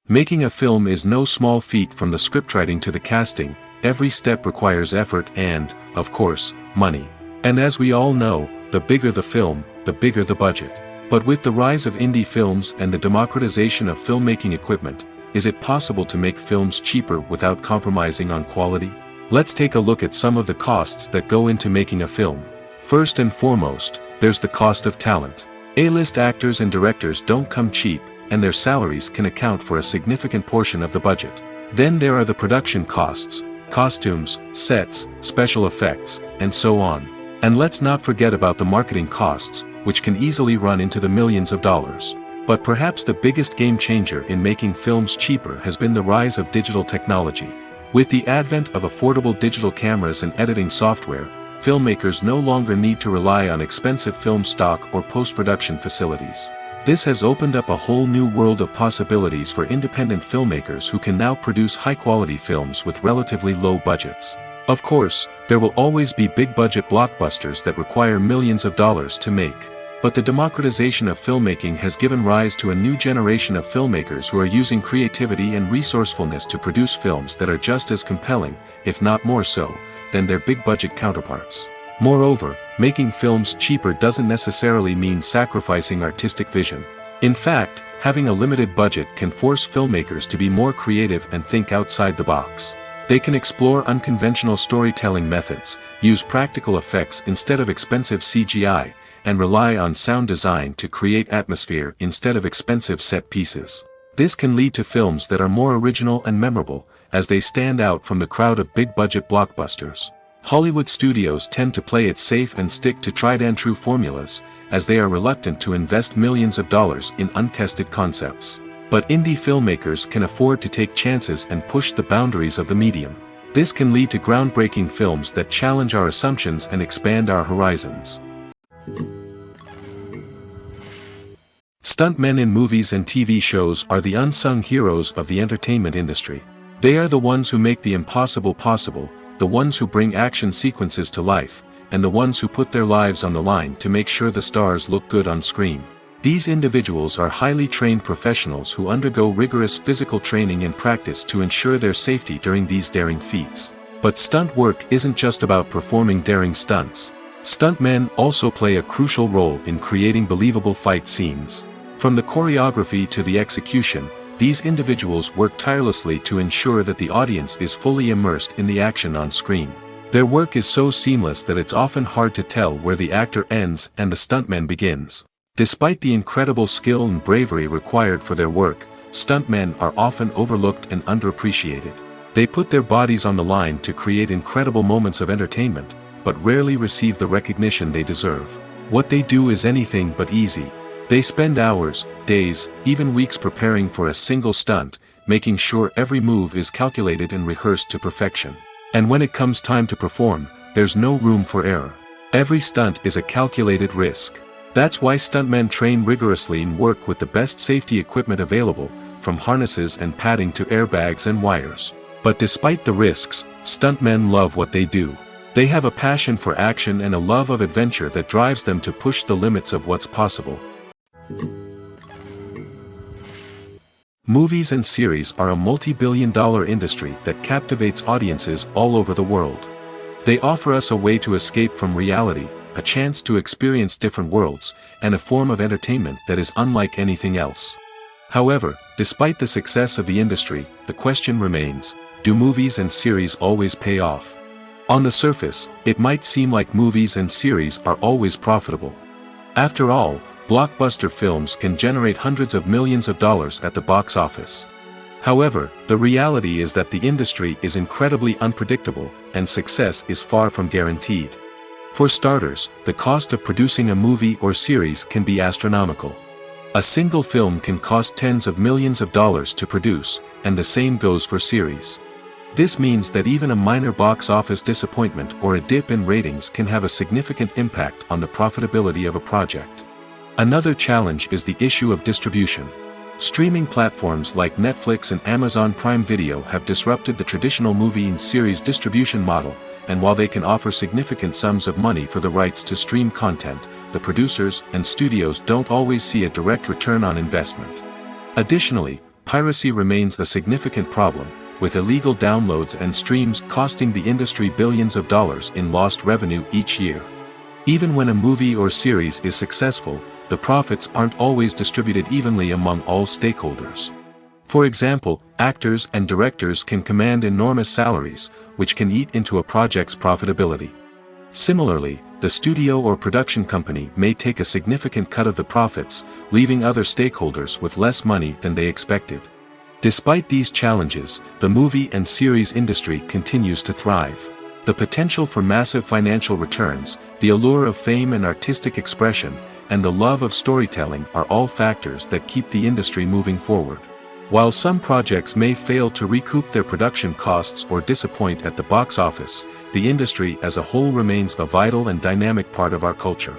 Making a film is no small feat. From the scriptwriting to the casting, every step requires effort and, of course, money. And as we all know, the bigger the film, the bigger the budget. But with the rise of indie films and the democratization of filmmaking equipment, is it possible to make films cheaper without compromising on quality? Let's take a look at some of the costs that go into making a film. First and foremost, there's the cost of talent. A-list actors and directors don't come cheap, and their salaries can account for a significant portion of the budget. Then there are the production costs, costumes, sets, special effects, and so on. And let's not forget about the marketing costs, which can easily run into the millions of dollars. But perhaps the biggest game changer in making films cheaper has been the rise of digital technology. With the advent of affordable digital cameras and editing software, filmmakers no longer need to rely on expensive film stock or post-production facilities. This has opened up a whole new world of possibilities for independent filmmakers who can now produce high-quality films with relatively low budgets. Of course, there will always be big-budget blockbusters that require millions of dollars to make. But the democratization of filmmaking has given rise to a new generation of filmmakers who are using creativity and resourcefulness to produce films that are just as compelling, if not more so, than their big-budget counterparts. Moreover, making films cheaper doesn't necessarily mean sacrificing artistic vision. In fact, having a limited budget can force filmmakers to be more creative and think outside the box. They can explore unconventional storytelling methods, use practical effects instead of expensive CGI, and rely on sound design to create atmosphere instead of expensive set pieces. This can lead to films that are more original and memorable, as they stand out from the crowd of big-budget blockbusters. Hollywood studios tend to play it safe and stick to tried-and-true formulas, as they are reluctant to invest millions of dollars in untested concepts. But indie filmmakers can afford to take chances and push the boundaries of the medium. This can lead to groundbreaking films that challenge our assumptions and expand our horizons. Stuntmen in movies and TV shows are the unsung heroes of the entertainment industry. They are the ones who make the impossible possible, the ones who bring action sequences to life, and the ones who put their lives on the line to make sure the stars look good on screen. These individuals are highly trained professionals who undergo rigorous physical training and practice to ensure their safety during these daring feats. But stunt work isn't just about performing daring stunts. Stuntmen also play a crucial role in creating believable fight scenes. From the choreography to the execution, these individuals work tirelessly to ensure that the audience is fully immersed in the action on screen. Their work is so seamless that it's often hard to tell where the actor ends and the stuntman begins. Despite the incredible skill and bravery required for their work, stuntmen are often overlooked and underappreciated. They put their bodies on the line to create incredible moments of entertainment, but rarely receive the recognition they deserve. What they do is anything but easy. They spend hours, days, even weeks preparing for a single stunt, making sure every move is calculated and rehearsed to perfection. And when it comes time to perform, there's no room for error. Every stunt is a calculated risk. That's why stuntmen train rigorously and work with the best safety equipment available, from harnesses and padding to airbags and wires. But despite the risks, stuntmen love what they do. They have a passion for action and a love of adventure that drives them to push the limits of what's possible. Movies and series are a multi-billion-dollar industry that captivates audiences all over the world. They offer us a way to escape from reality, a chance to experience different worlds, and a form of entertainment that is unlike anything else. However, despite the success of the industry, the question remains, do movies and series always pay off? On the surface, it might seem like movies and series are always profitable. After all, blockbuster films can generate hundreds of millions of dollars at the box office. However, the reality is that the industry is incredibly unpredictable, and success is far from guaranteed. For starters, the cost of producing a movie or series can be astronomical. A single film can cost tens of millions of dollars to produce, and the same goes for series. This means that even a minor box office disappointment or a dip in ratings can have a significant impact on the profitability of a project. Another challenge is the issue of distribution. Streaming platforms like Netflix and Amazon Prime Video have disrupted the traditional movie and series distribution model, and while they can offer significant sums of money for the rights to stream content, the producers and studios don't always see a direct return on investment. Additionally, piracy remains a significant problem, with illegal downloads and streams costing the industry billions of dollars in lost revenue each year. Even when a movie or series is successful, the profits aren't always distributed evenly among all stakeholders. For example, actors and directors can command enormous salaries, which can eat into a project's profitability. Similarly, the studio or production company may take a significant cut of the profits, leaving other stakeholders with less money than they expected. Despite these challenges, the movie and series industry continues to thrive. The potential for massive financial returns, the allure of fame and artistic expression, and the love of storytelling are all factors that keep the industry moving forward. While some projects may fail to recoup their production costs or disappoint at the box office, the industry as a whole remains a vital and dynamic part of our culture.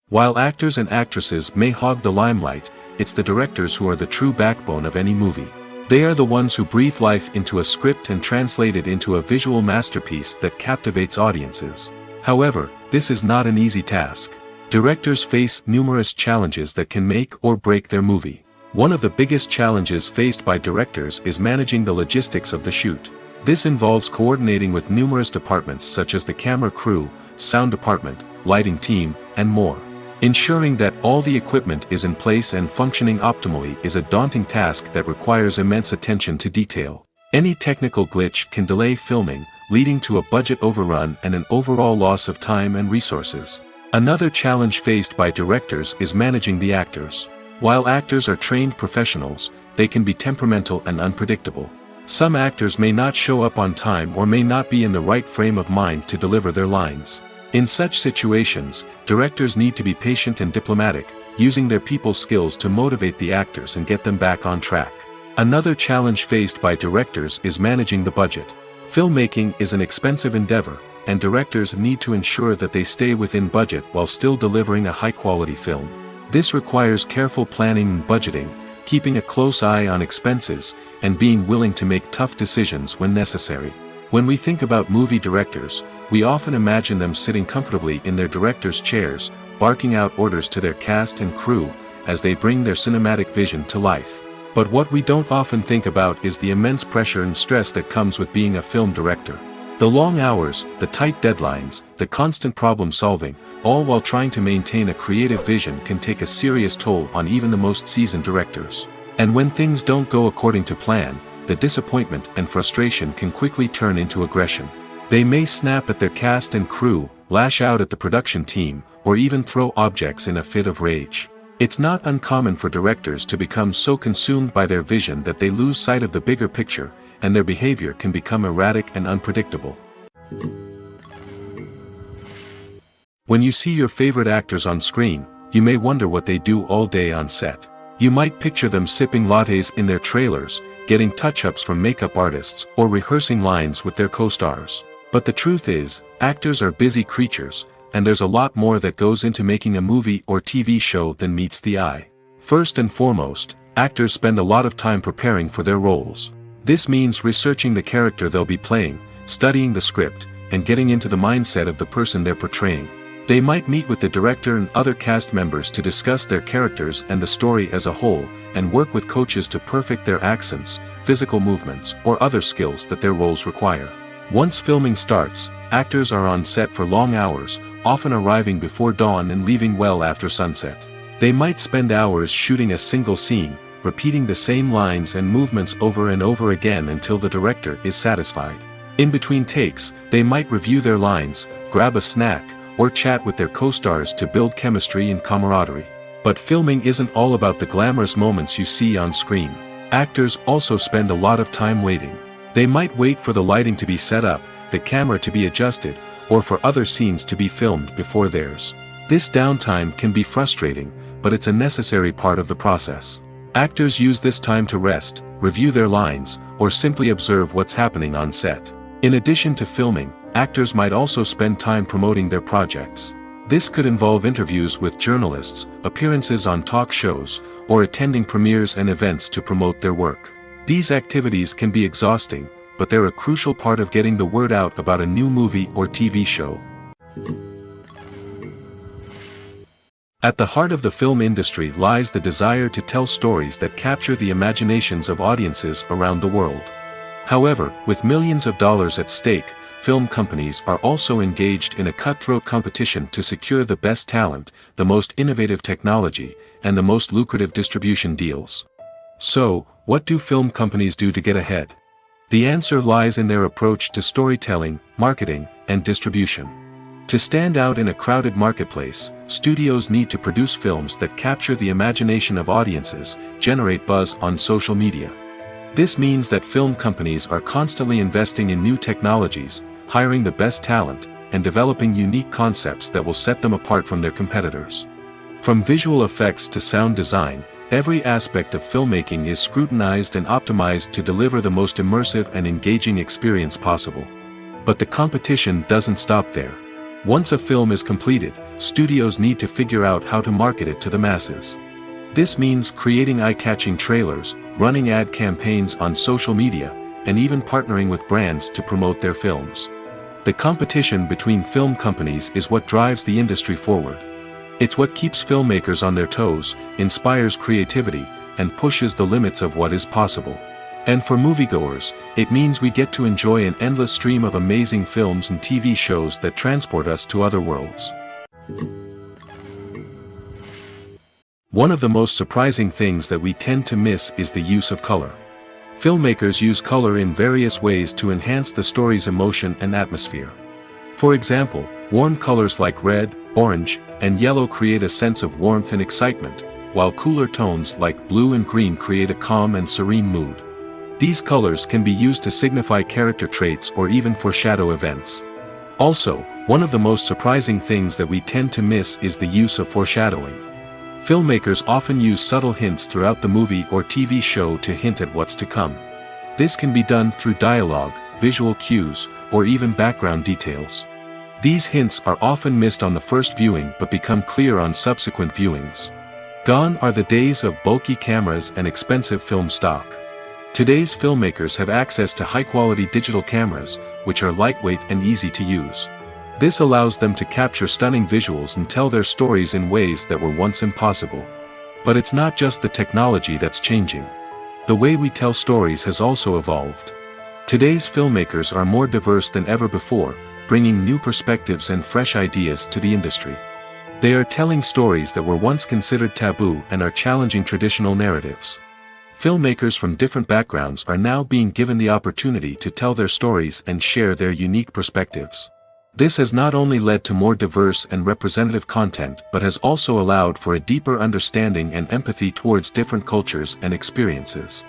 While actors and actresses may hog the limelight, it's the directors who are the true backbone of any movie. They are the ones who breathe life into a script and translate it into a visual masterpiece that captivates audiences. However, this is not an easy task. Directors face numerous challenges that can make or break their movie. One of the biggest challenges faced by directors is managing the logistics of the shoot. This involves coordinating with numerous departments such as the camera crew, sound department, lighting team, and more. Ensuring that all the equipment is in place and functioning optimally is a daunting task that requires immense attention to detail. Any technical glitch can delay filming, leading to a budget overrun and an overall loss of time and resources. Another challenge faced by directors is managing the actors. While actors are trained professionals, they can be temperamental and unpredictable. Some actors may not show up on time or may not be in the right frame of mind to deliver their lines. In such situations, directors need to be patient and diplomatic, using their people skills to motivate the actors and get them back on track. Another challenge faced by directors is managing the budget. Filmmaking is an expensive endeavor, and directors need to ensure that they stay within budget while still delivering a high-quality film. This requires careful planning and budgeting, keeping a close eye on expenses, and being willing to make tough decisions when necessary. When we think about movie directors, we often imagine them sitting comfortably in their director's chairs, barking out orders to their cast and crew, as they bring their cinematic vision to life. But what we don't often think about is the immense pressure and stress that comes with being a film director. The long hours, the tight deadlines, the constant problem solving, all while trying to maintain a creative vision can take a serious toll on even the most seasoned directors. And when things don't go according to plan, the disappointment and frustration can quickly turn into aggression. They may snap at their cast and crew, lash out at the production team, or even throw objects in a fit of rage. It's not uncommon for directors to become so consumed by their vision that they lose sight of the bigger picture, and their behavior can become erratic and unpredictable. When you see your favorite actors on screen, you may wonder what they do all day on set. You might picture them sipping lattes in their trailers, getting touch-ups from makeup artists, or rehearsing lines with their co-stars. But the truth is, actors are busy creatures, and there's a lot more that goes into making a movie or TV show than meets the eye. First and foremost, actors spend a lot of time preparing for their roles. This means researching the character they'll be playing, studying the script, and getting into the mindset of the person they're portraying. They might meet with the director and other cast members to discuss their characters and the story as a whole, and work with coaches to perfect their accents, physical movements, or other skills that their roles require. Once filming starts, actors are on set for long hours, often arriving before dawn and leaving well after sunset. They might spend hours shooting a single scene, repeating the same lines and movements over and over again until the director is satisfied. In between takes, they might review their lines, grab a snack, or chat with their co-stars to build chemistry and camaraderie. But filming isn't all about the glamorous moments you see on screen. Actors also spend a lot of time waiting. They might wait for the lighting to be set up, the camera to be adjusted, or for other scenes to be filmed before theirs. This downtime can be frustrating, but it's a necessary part of the process. Actors use this time to rest, review their lines, or simply observe what's happening on set. In addition to filming, actors might also spend time promoting their projects. This could involve interviews with journalists, appearances on talk shows, or attending premieres and events to promote their work. These activities can be exhausting, but they're a crucial part of getting the word out about a new movie or TV show. At the heart of the film industry lies the desire to tell stories that capture the imaginations of audiences around the world. However, with millions of dollars at stake, film companies are also engaged in a cutthroat competition to secure the best talent, the most innovative technology, and the most lucrative distribution deals. So, what do film companies do to get ahead? The answer lies in their approach to storytelling, marketing, and distribution. To stand out in a crowded marketplace, studios need to produce films that capture the imagination of audiences, generate buzz on social media. This means that film companies are constantly investing in new technologies, hiring the best talent, and developing unique concepts that will set them apart from their competitors. From visual effects to sound design, every aspect of filmmaking is scrutinized and optimized to deliver the most immersive and engaging experience possible. But the competition doesn't stop there. Once a film is completed, studios need to figure out how to market it to the masses. This means creating eye-catching trailers, running ad campaigns on social media, and even partnering with brands to promote their films. The competition between film companies is what drives the industry forward. It's what keeps filmmakers on their toes, inspires creativity, and pushes the limits of what is possible. And for moviegoers, it means we get to enjoy an endless stream of amazing films and TV shows that transport us to other worlds. One of the most surprising things that we tend to miss is the use of color. Filmmakers use color in various ways to enhance the story's emotion and atmosphere. For example, warm colors like red, orange, and yellow create a sense of warmth and excitement, while cooler tones like blue and green create a calm and serene mood. These colors can be used to signify character traits or even foreshadow events. Also, one of the most surprising things that we tend to miss is the use of foreshadowing. Filmmakers often use subtle hints throughout the movie or TV show to hint at what's to come. This can be done through dialogue, visual cues, or even background details. These hints are often missed on the first viewing but become clear on subsequent viewings. Gone are the days of bulky cameras and expensive film stock. Today's filmmakers have access to high-quality digital cameras, which are lightweight and easy to use. This allows them to capture stunning visuals and tell their stories in ways that were once impossible. But it's not just the technology that's changing. The way we tell stories has also evolved. Today's filmmakers are more diverse than ever before, bringing new perspectives and fresh ideas to the industry. They are telling stories that were once considered taboo and are challenging traditional narratives. Filmmakers from different backgrounds are now being given the opportunity to tell their stories and share their unique perspectives. This has not only led to more diverse and representative content but has also allowed for a deeper understanding and empathy towards different cultures and experiences.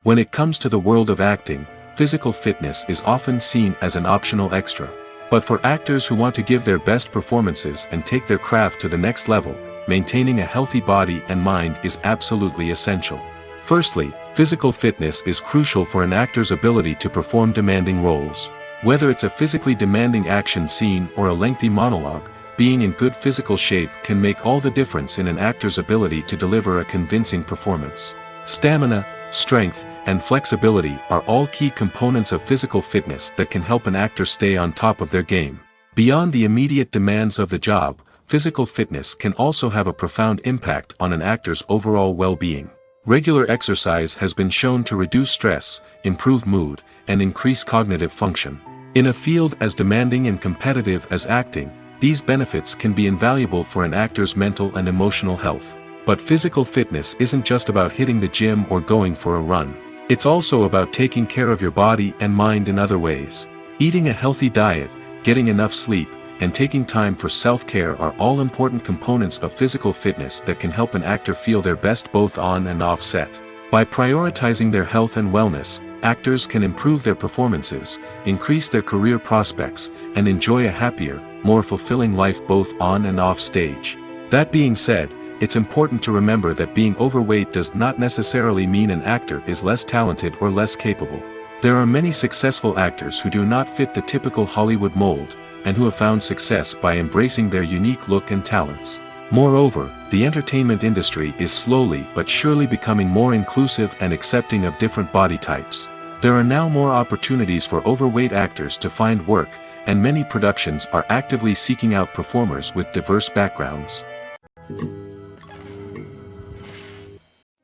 When it comes to the world of acting, physical fitness is often seen as an optional extra. But for actors who want to give their best performances and take their craft to the next level, maintaining a healthy body and mind is absolutely essential. Firstly, physical fitness is crucial for an actor's ability to perform demanding roles. Whether it's a physically demanding action scene or a lengthy monologue, being in good physical shape can make all the difference in an actor's ability to deliver a convincing performance. Stamina, strength, and flexibility are all key components of physical fitness that can help an actor stay on top of their game. Beyond the immediate demands of the job, physical fitness can also have a profound impact on an actor's overall well-being. Regular exercise has been shown to reduce stress, improve mood, and increase cognitive function. In a field as demanding and competitive as acting, these benefits can be invaluable for an actor's mental and emotional health. But physical fitness isn't just about hitting the gym or going for a run. It's also about taking care of your body and mind in other ways. Eating a healthy diet, getting enough sleep, and taking time for self-care are all important components of physical fitness that can help an actor feel their best both on and off set. By prioritizing their health and wellness, actors can improve their performances, increase their career prospects, and enjoy a happier, more fulfilling life both on and off stage. That being said, it's important to remember that being overweight does not necessarily mean an actor is less talented or less capable. There are many successful actors who do not fit the typical Hollywood mold, and who have found success by embracing their unique look and talents. Moreover, the entertainment industry is slowly but surely becoming more inclusive and accepting of different body types. There are now more opportunities for overweight actors to find work, and many productions are actively seeking out performers with diverse backgrounds.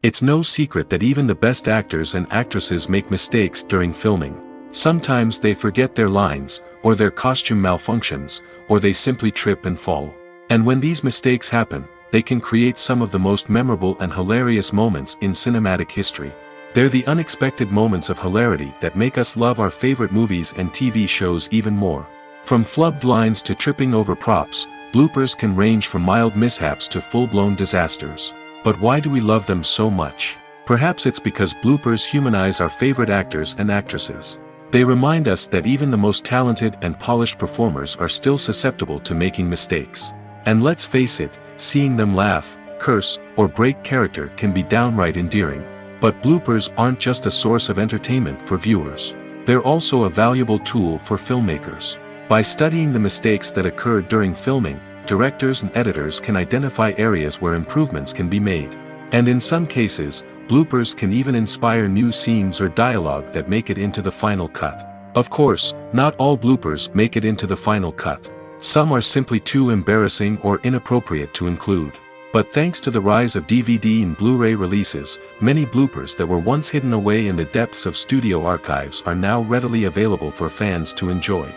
It's no secret that even the best actors and actresses make mistakes during filming. Sometimes they forget their lines, or their costume malfunctions, or they simply trip and fall. And when these mistakes happen, they can create some of the most memorable and hilarious moments in cinematic history. They're the unexpected moments of hilarity that make us love our favorite movies and TV shows even more. From flubbed lines to tripping over props, bloopers can range from mild mishaps to full-blown disasters. But why do we love them so much? Perhaps it's because bloopers humanize our favorite actors and actresses. They remind us that even the most talented and polished performers are still susceptible to making mistakes. And let's face it, seeing them laugh, curse, or break character can be downright endearing. But bloopers aren't just a source of entertainment for viewers. They're also a valuable tool for filmmakers. By studying the mistakes that occurred during filming, directors and editors can identify areas where improvements can be made. And in some cases, bloopers can even inspire new scenes or dialogue that make it into the final cut. Of course, not all bloopers make it into the final cut. Some are simply too embarrassing or inappropriate to include. But thanks to the rise of DVD and Blu-ray releases, many bloopers that were once hidden away in the depths of studio archives are now readily available for fans to enjoy.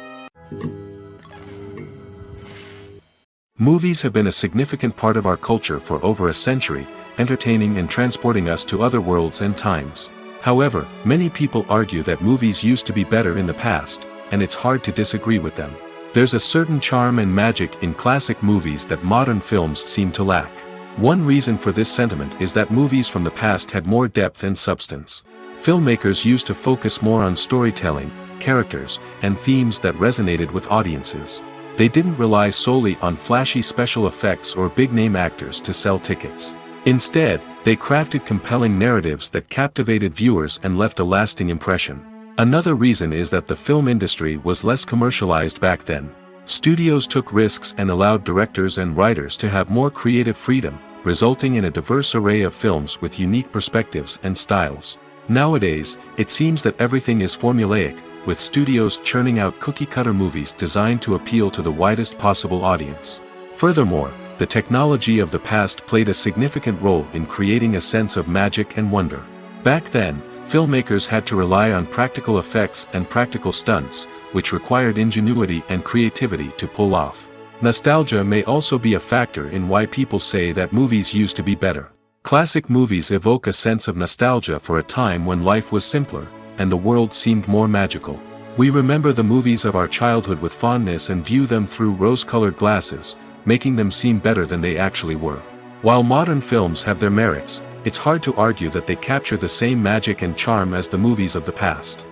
Movies have been a significant part of our culture for over a century, entertaining and transporting us to other worlds and times. However, many people argue that movies used to be better in the past, and it's hard to disagree with them. There's a certain charm and magic in classic movies that modern films seem to lack. One reason for this sentiment is that movies from the past had more depth and substance. Filmmakers used to focus more on storytelling, characters, and themes that resonated with audiences. They didn't rely solely on flashy special effects or big-name actors to sell tickets. Instead, they crafted compelling narratives that captivated viewers and left a lasting impression. Another reason is that the film industry was less commercialized back then. Studios took risks and allowed directors and writers to have more creative freedom, resulting in a diverse array of films with unique perspectives and styles. Nowadays, it seems that everything is formulaic, with studios churning out cookie-cutter movies designed to appeal to the widest possible audience. Furthermore, the technology of the past played a significant role in creating a sense of magic and wonder. Back then, filmmakers had to rely on practical effects and practical stunts, which required ingenuity and creativity to pull off. Nostalgia may also be a factor in why people say that movies used to be better. Classic movies evoke a sense of nostalgia for a time when life was simpler, and the world seemed more magical. We remember the movies of our childhood with fondness and view them through rose-colored glasses, making them seem better than they actually were. While modern films have their merits, it's hard to argue that they capture the same magic and charm as the movies of the past.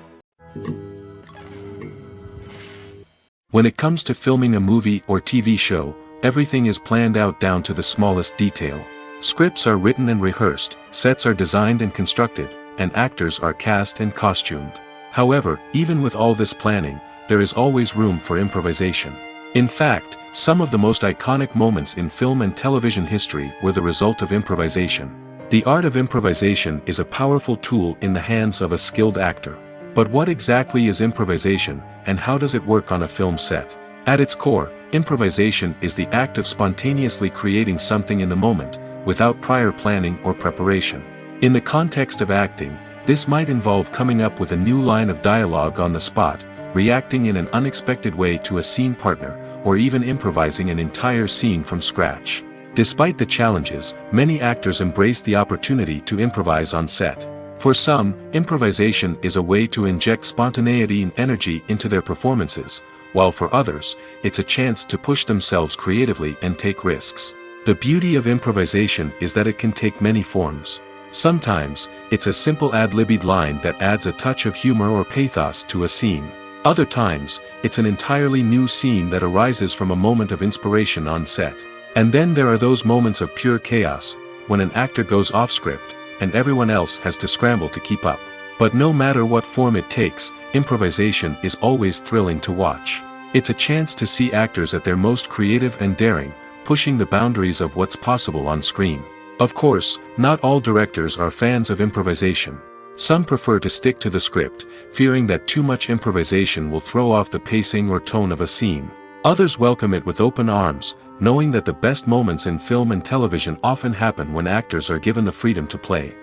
When it comes to filming a movie or TV show, everything is planned out down to the smallest detail. Scripts are written and rehearsed, sets are designed and constructed, and actors are cast and costumed. However, even with all this planning, there is always room for improvisation. In fact, some of the most iconic moments in film and television history were the result of improvisation. The art of improvisation is a powerful tool in the hands of a skilled actor. But what exactly is improvisation, and how does it work on a film set? At its core, improvisation is the act of spontaneously creating something in the moment, without prior planning or preparation. In the context of acting, this might involve coming up with a new line of dialogue on the spot, reacting in an unexpected way to a scene partner, or even improvising an entire scene from scratch. Despite the challenges, many actors embrace the opportunity to improvise on set. For some, improvisation is a way to inject spontaneity and energy into their performances, while for others, it's a chance to push themselves creatively and take risks. The beauty of improvisation is that it can take many forms. Sometimes, it's a simple ad-libbed line that adds a touch of humor or pathos to a scene. Other times, it's an entirely new scene that arises from a moment of inspiration on set. And then there are those moments of pure chaos, when an actor goes off script, and everyone else has to scramble to keep up. But no matter what form it takes, improvisation is always thrilling to watch. It's a chance to see actors at their most creative and daring, pushing the boundaries of what's possible on screen. Of course, not all directors are fans of improvisation. Some prefer to stick to the script, fearing that too much improvisation will throw off the pacing or tone of a scene. Others welcome it with open arms, knowing that the best moments in film and television often happen when actors are given the freedom to play.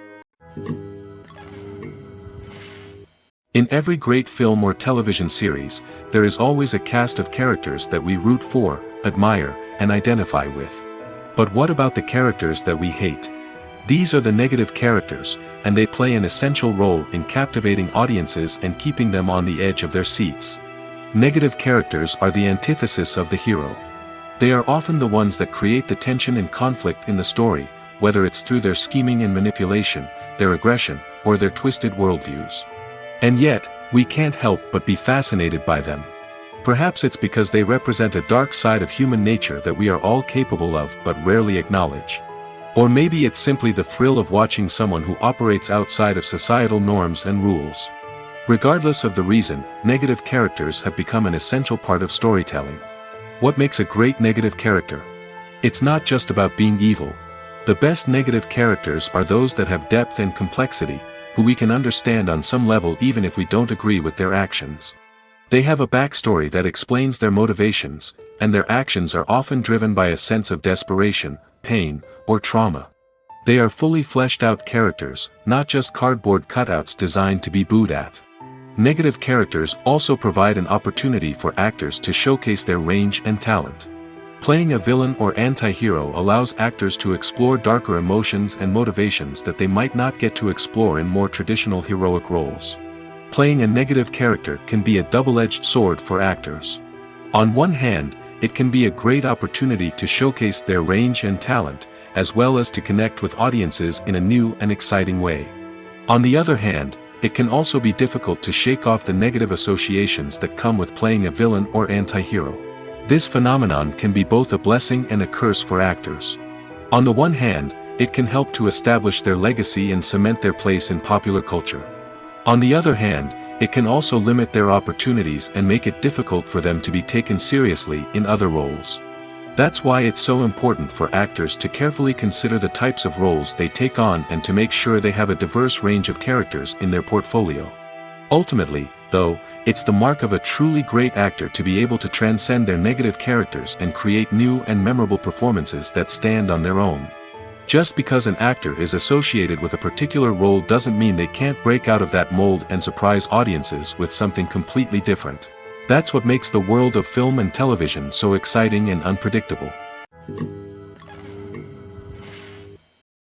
In every great film or television series, there is always a cast of characters that we root for, admire, and identify with. But what about the characters that we hate? These are the negative characters, and they play an essential role in captivating audiences and keeping them on the edge of their seats. Negative characters are the antithesis of the hero. They are often the ones that create the tension and conflict in the story, whether it's through their scheming and manipulation, their aggression, or their twisted worldviews. And yet, we can't help but be fascinated by them. Perhaps it's because they represent a dark side of human nature that we are all capable of but rarely acknowledge. Or maybe it's simply the thrill of watching someone who operates outside of societal norms and rules. Regardless of the reason, negative characters have become an essential part of storytelling. What makes a great negative character? It's not just about being evil. The best negative characters are those that have depth and complexity, who we can understand on some level even if we don't agree with their actions. They have a backstory that explains their motivations, and their actions are often driven by a sense of desperation, pain, or trauma. They are fully fleshed out characters, not just cardboard cutouts designed to be booed at. Negative characters also provide an opportunity for actors to showcase their range and talent. Playing a villain or anti-hero allows actors to explore darker emotions and motivations that they might not get to explore in more traditional heroic roles. Playing a negative character can be a double-edged sword for actors. On one hand, it can be a great opportunity to showcase their range and talent, as well as to connect with audiences in a new and exciting way. On the other hand, it can also be difficult to shake off the negative associations that come with playing a villain or anti-hero. This phenomenon can be both a blessing and a curse for actors. On the one hand, it can help to establish their legacy and cement their place in popular culture. On the other hand, it can also limit their opportunities and make it difficult for them to be taken seriously in other roles. That's why it's so important for actors to carefully consider the types of roles they take on and to make sure they have a diverse range of characters in their portfolio. Ultimately, though, it's the mark of a truly great actor to be able to transcend their negative characters and create new and memorable performances that stand on their own. Just because an actor is associated with a particular role doesn't mean they can't break out of that mold and surprise audiences with something completely different. That's what makes the world of film and television so exciting and unpredictable.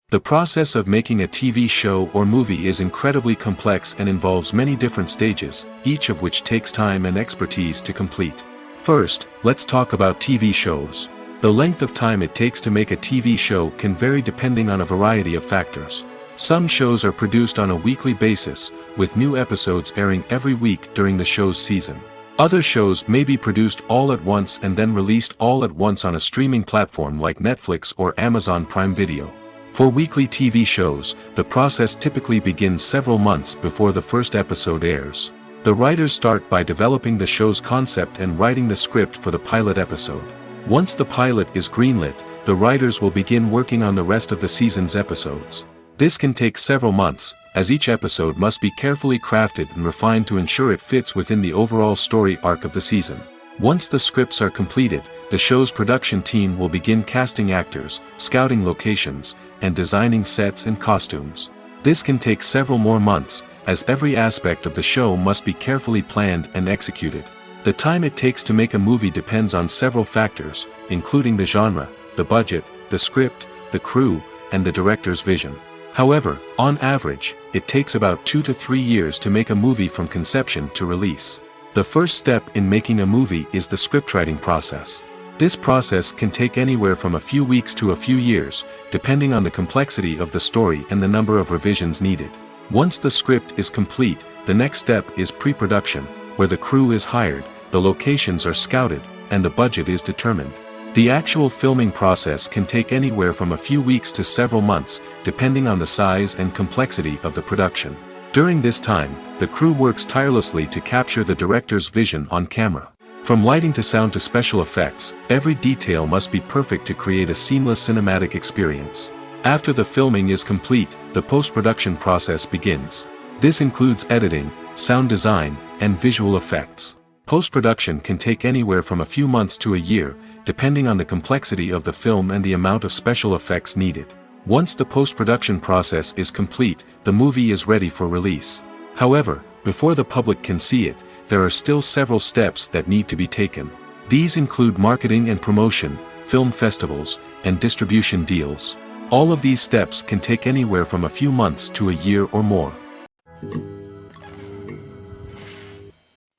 The process of making a TV show or movie is incredibly complex and involves many different stages, each of which takes time and expertise to complete. First, let's talk about TV shows. The length of time it takes to make a TV show can vary depending on a variety of factors. Some shows are produced on a weekly basis, with new episodes airing every week during the show's season. Other shows may be produced all at once and then released all at once on a streaming platform like Netflix or Amazon Prime Video. For weekly TV shows, the process typically begins several months before the first episode airs. The writers start by developing the show's concept and writing the script for the pilot episode. Once the pilot is greenlit, the writers will begin working on the rest of the season's episodes. This can take several months, as each episode must be carefully crafted and refined to ensure it fits within the overall story arc of the season. Once the scripts are completed, the show's production team will begin casting actors, scouting locations, and designing sets and costumes. This can take several more months, as every aspect of the show must be carefully planned and executed. The time it takes to make a movie depends on several factors, including the genre, the budget, the script, the crew, and the director's vision. However, on average, it takes about 2 to 3 years to make a movie from conception to release. The first step in making a movie is the scriptwriting process. This process can take anywhere from a few weeks to a few years, depending on the complexity of the story and the number of revisions needed. Once the script is complete, the next step is pre-production, where the crew is hired, the locations are scouted, and the budget is determined. The actual filming process can take anywhere from a few weeks to several months, depending on the size and complexity of the production. During this time, the crew works tirelessly to capture the director's vision on camera. From lighting to sound to special effects, every detail must be perfect to create a seamless cinematic experience. After the filming is complete, the post-production process begins. This includes editing, sound design, and visual effects. Post-production can take anywhere from a few months to a year, depending on the complexity of the film and the amount of special effects needed. Once the post-production process is complete, the movie is ready for release. However, before the public can see it, there are still several steps that need to be taken. These include marketing and promotion, film festivals, and distribution deals. All of these steps can take anywhere from a few months to a year or more.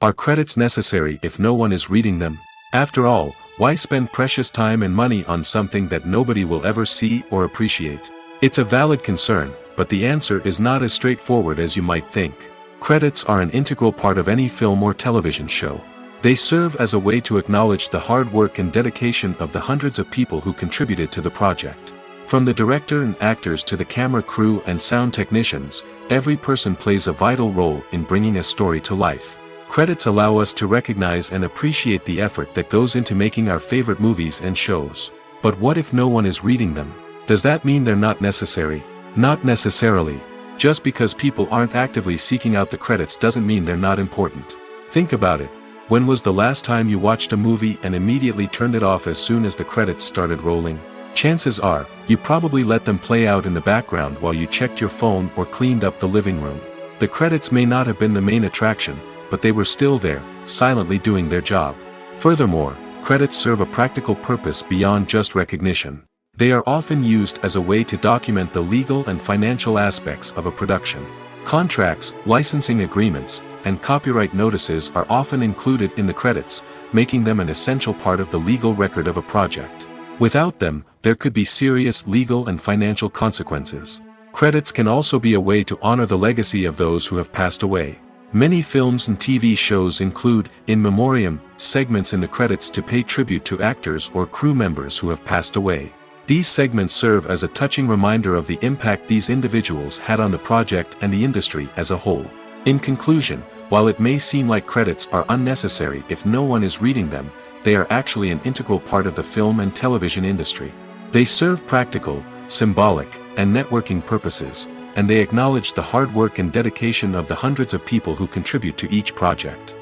Are credits necessary if no one is reading them? After all, why spend precious time and money on something that nobody will ever see or appreciate? It's a valid concern, but the answer is not as straightforward as you might think. Credits are an integral part of any film or television show. They serve as a way to acknowledge the hard work and dedication of the hundreds of people who contributed to the project. From the director and actors to the camera crew and sound technicians, every person plays a vital role in bringing a story to life. Credits allow us to recognize and appreciate the effort that goes into making our favorite movies and shows. But what if no one is reading them? Does that mean they're not necessary? Not necessarily. Just because people aren't actively seeking out the credits doesn't mean they're not important. Think about it. When was the last time you watched a movie and immediately turned it off as soon as the credits started rolling? Chances are, you probably let them play out in the background while you checked your phone or cleaned up the living room. The credits may not have been the main attraction, but they were still there, silently doing their job. Furthermore, credits serve a practical purpose beyond just recognition. They are often used as a way to document the legal and financial aspects of a production. Contracts, licensing agreements, and copyright notices are often included in the credits, making them an essential part of the legal record of a project. Without them, there could be serious legal and financial consequences. Credits can also be a way to honor the legacy of those who have passed away. Many films and TV shows include, in memoriam, segments in the credits to pay tribute to actors or crew members who have passed away. These segments serve as a touching reminder of the impact these individuals had on the project and the industry as a whole. In conclusion, while it may seem like credits are unnecessary if no one is reading them, they are actually an integral part of the film and television industry. They serve practical, symbolic, and networking purposes, and they acknowledge the hard work and dedication of the hundreds of people who contribute to each project.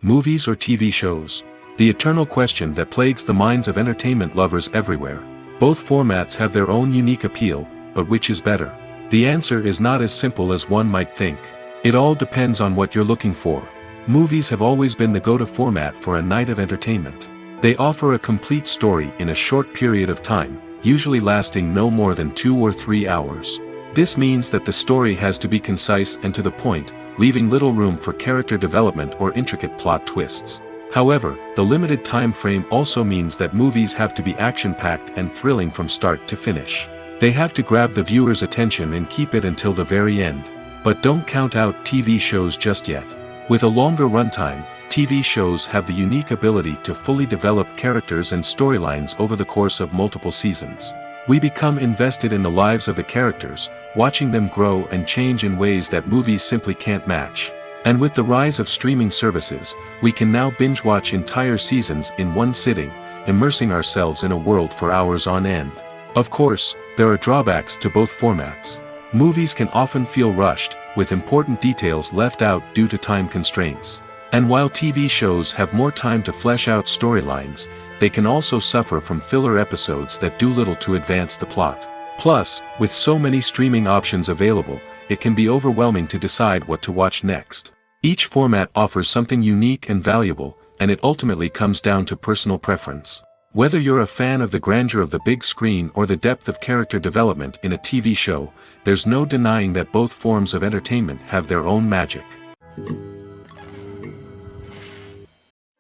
Movies or TV shows? The eternal question that plagues the minds of entertainment lovers everywhere. Both formats have their own unique appeal, but which is better? The answer is not as simple as one might think. It all depends on what you're looking for. Movies have always been the go-to format for a night of entertainment. They offer a complete story in a short period of time, usually lasting no more than 2 or 3 hours. This means that the story has to be concise and to the point, leaving little room for character development or intricate plot twists. However, the limited time frame also means that movies have to be action-packed and thrilling from start to finish. They have to grab the viewer's attention and keep it until the very end. But don't count out TV shows just yet. With a longer runtime, TV shows have the unique ability to fully develop characters and storylines over the course of multiple seasons. We become invested in the lives of the characters, watching them grow and change in ways that movies simply can't match. And with the rise of streaming services, we can now binge-watch entire seasons in one sitting, immersing ourselves in a world for hours on end. Of course, there are drawbacks to both formats. Movies can often feel rushed, with important details left out due to time constraints. And while TV shows have more time to flesh out storylines, they can also suffer from filler episodes that do little to advance the plot. Plus, with so many streaming options available, it can be overwhelming to decide what to watch next. Each format offers something unique and valuable, and it ultimately comes down to personal preference. Whether you're a fan of the grandeur of the big screen or the depth of character development in a TV show, there's no denying that both forms of entertainment have their own magic.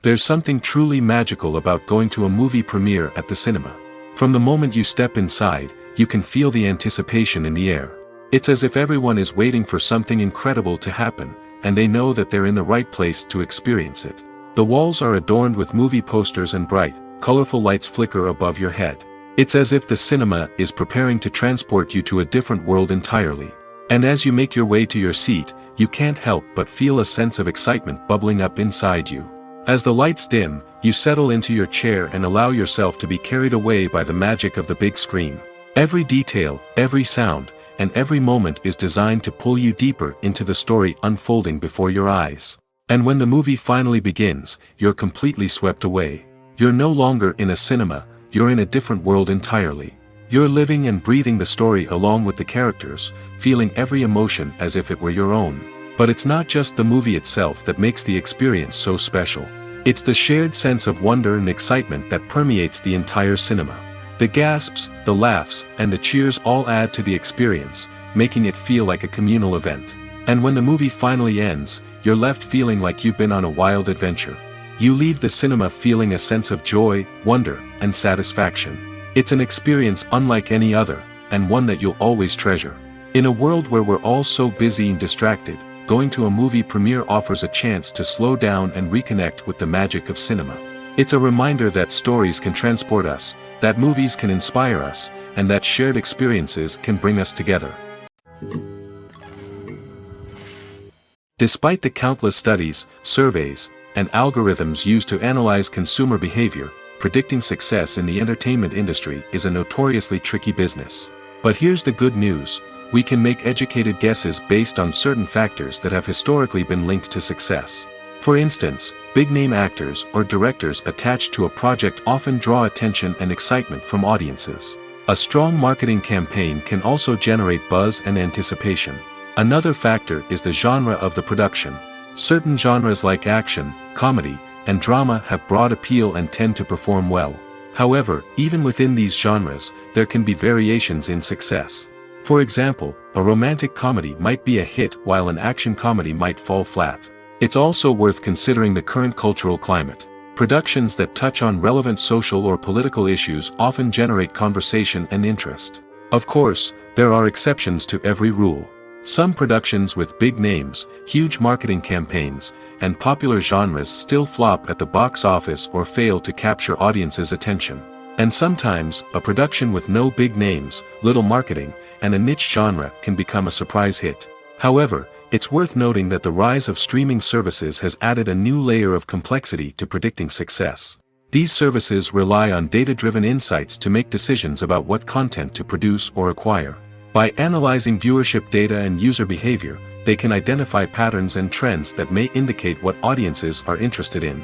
There's something truly magical about going to a movie premiere at the cinema. From the moment you step inside, you can feel the anticipation in the air. It's as if everyone is waiting for something incredible to happen, and they know that they're in the right place to experience it. The walls are adorned with movie posters and bright, colorful lights flicker above your head. It's as if the cinema is preparing to transport you to a different world entirely. And as you make your way to your seat, you can't help but feel a sense of excitement bubbling up inside you. As the lights dim, you settle into your chair and allow yourself to be carried away by the magic of the big screen. Every detail, every sound, and every moment is designed to pull you deeper into the story unfolding before your eyes. And when the movie finally begins, you're completely swept away. You're no longer in a cinema, you're in a different world entirely. You're living and breathing the story along with the characters, feeling every emotion as if it were your own. But it's not just the movie itself that makes the experience so special. It's the shared sense of wonder and excitement that permeates the entire cinema. The gasps, the laughs, and the cheers all add to the experience, making it feel like a communal event. And when the movie finally ends, you're left feeling like you've been on a wild adventure. You leave the cinema feeling a sense of joy, wonder, and satisfaction. It's an experience unlike any other, and one that you'll always treasure. In a world where we're all so busy and distracted, going to a movie premiere offers a chance to slow down and reconnect with the magic of cinema. It's a reminder that stories can transport us, that movies can inspire us, and that shared experiences can bring us together. Despite the countless studies, surveys, and algorithms used to analyze consumer behavior, predicting success in the entertainment industry is a notoriously tricky business. But here's the good news: we can make educated guesses based on certain factors that have historically been linked to success. For instance, big-name actors or directors attached to a project often draw attention and excitement from audiences. A strong marketing campaign can also generate buzz and anticipation. Another factor is the genre of the production. Certain genres like action, comedy, and drama have broad appeal and tend to perform well. However, even within these genres, there can be variations in success. For example, a romantic comedy might be a hit while an action comedy might fall flat. It's also worth considering the current cultural climate. Productions that touch on relevant social or political issues often generate conversation and interest. Of course, there are exceptions to every rule. Some productions with big names, huge marketing campaigns, and popular genres still flop at the box office or fail to capture audiences' attention. And sometimes, a production with no big names, little marketing, and a niche genre can become a surprise hit. However, it's worth noting that the rise of streaming services has added a new layer of complexity to predicting success. These services rely on data-driven insights to make decisions about what content to produce or acquire. By analyzing viewership data and user behavior, they can identify patterns and trends that may indicate what audiences are interested in.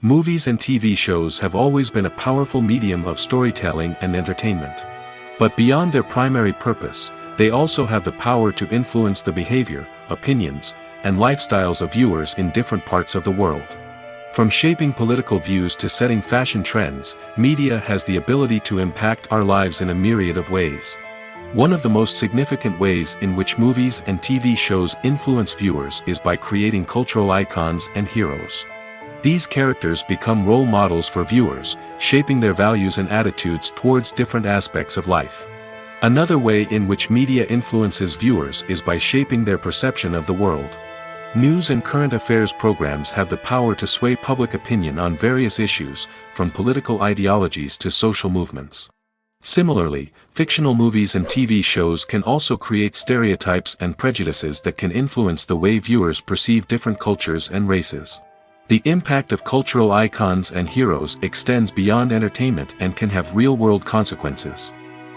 Movies and TV shows have always been a powerful medium of storytelling and entertainment. But beyond their primary purpose, they also have the power to influence the behavior, opinions, and lifestyles of viewers in different parts of the world. From shaping political views to setting fashion trends, media has the ability to impact our lives in a myriad of ways. One of the most significant ways in which movies and TV shows influence viewers is by creating cultural icons and heroes. These characters become role models for viewers, shaping their values and attitudes towards different aspects of life. Another way in which media influences viewers is by shaping their perception of the world. News and current affairs programs have the power to sway public opinion on various issues, from political ideologies to social movements. Similarly, fictional movies and TV shows can also create stereotypes and prejudices that can influence the way viewers perceive different cultures and races. The impact of cultural icons and heroes extends beyond entertainment and can have real-world consequences.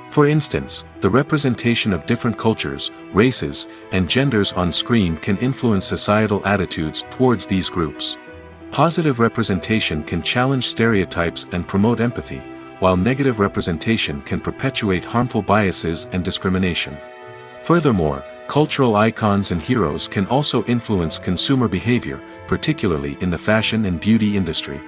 For instance, the representation of different cultures, races, and genders on screen can influence societal attitudes towards these groups. Positive representation can challenge stereotypes and promote empathy, while negative representation can perpetuate harmful biases and discrimination. Furthermore, cultural icons and heroes can also influence consumer behavior, particularly in the fashion and beauty industry.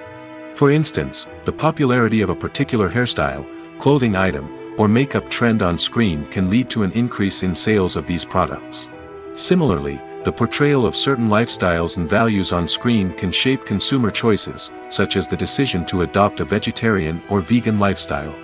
For instance, the popularity of a particular hairstyle, clothing item, or makeup trend on screen can lead to an increase in sales of these products. Similarly, the portrayal of certain lifestyles and values on screen can shape consumer choices, such as the decision to adopt a vegetarian or vegan lifestyle.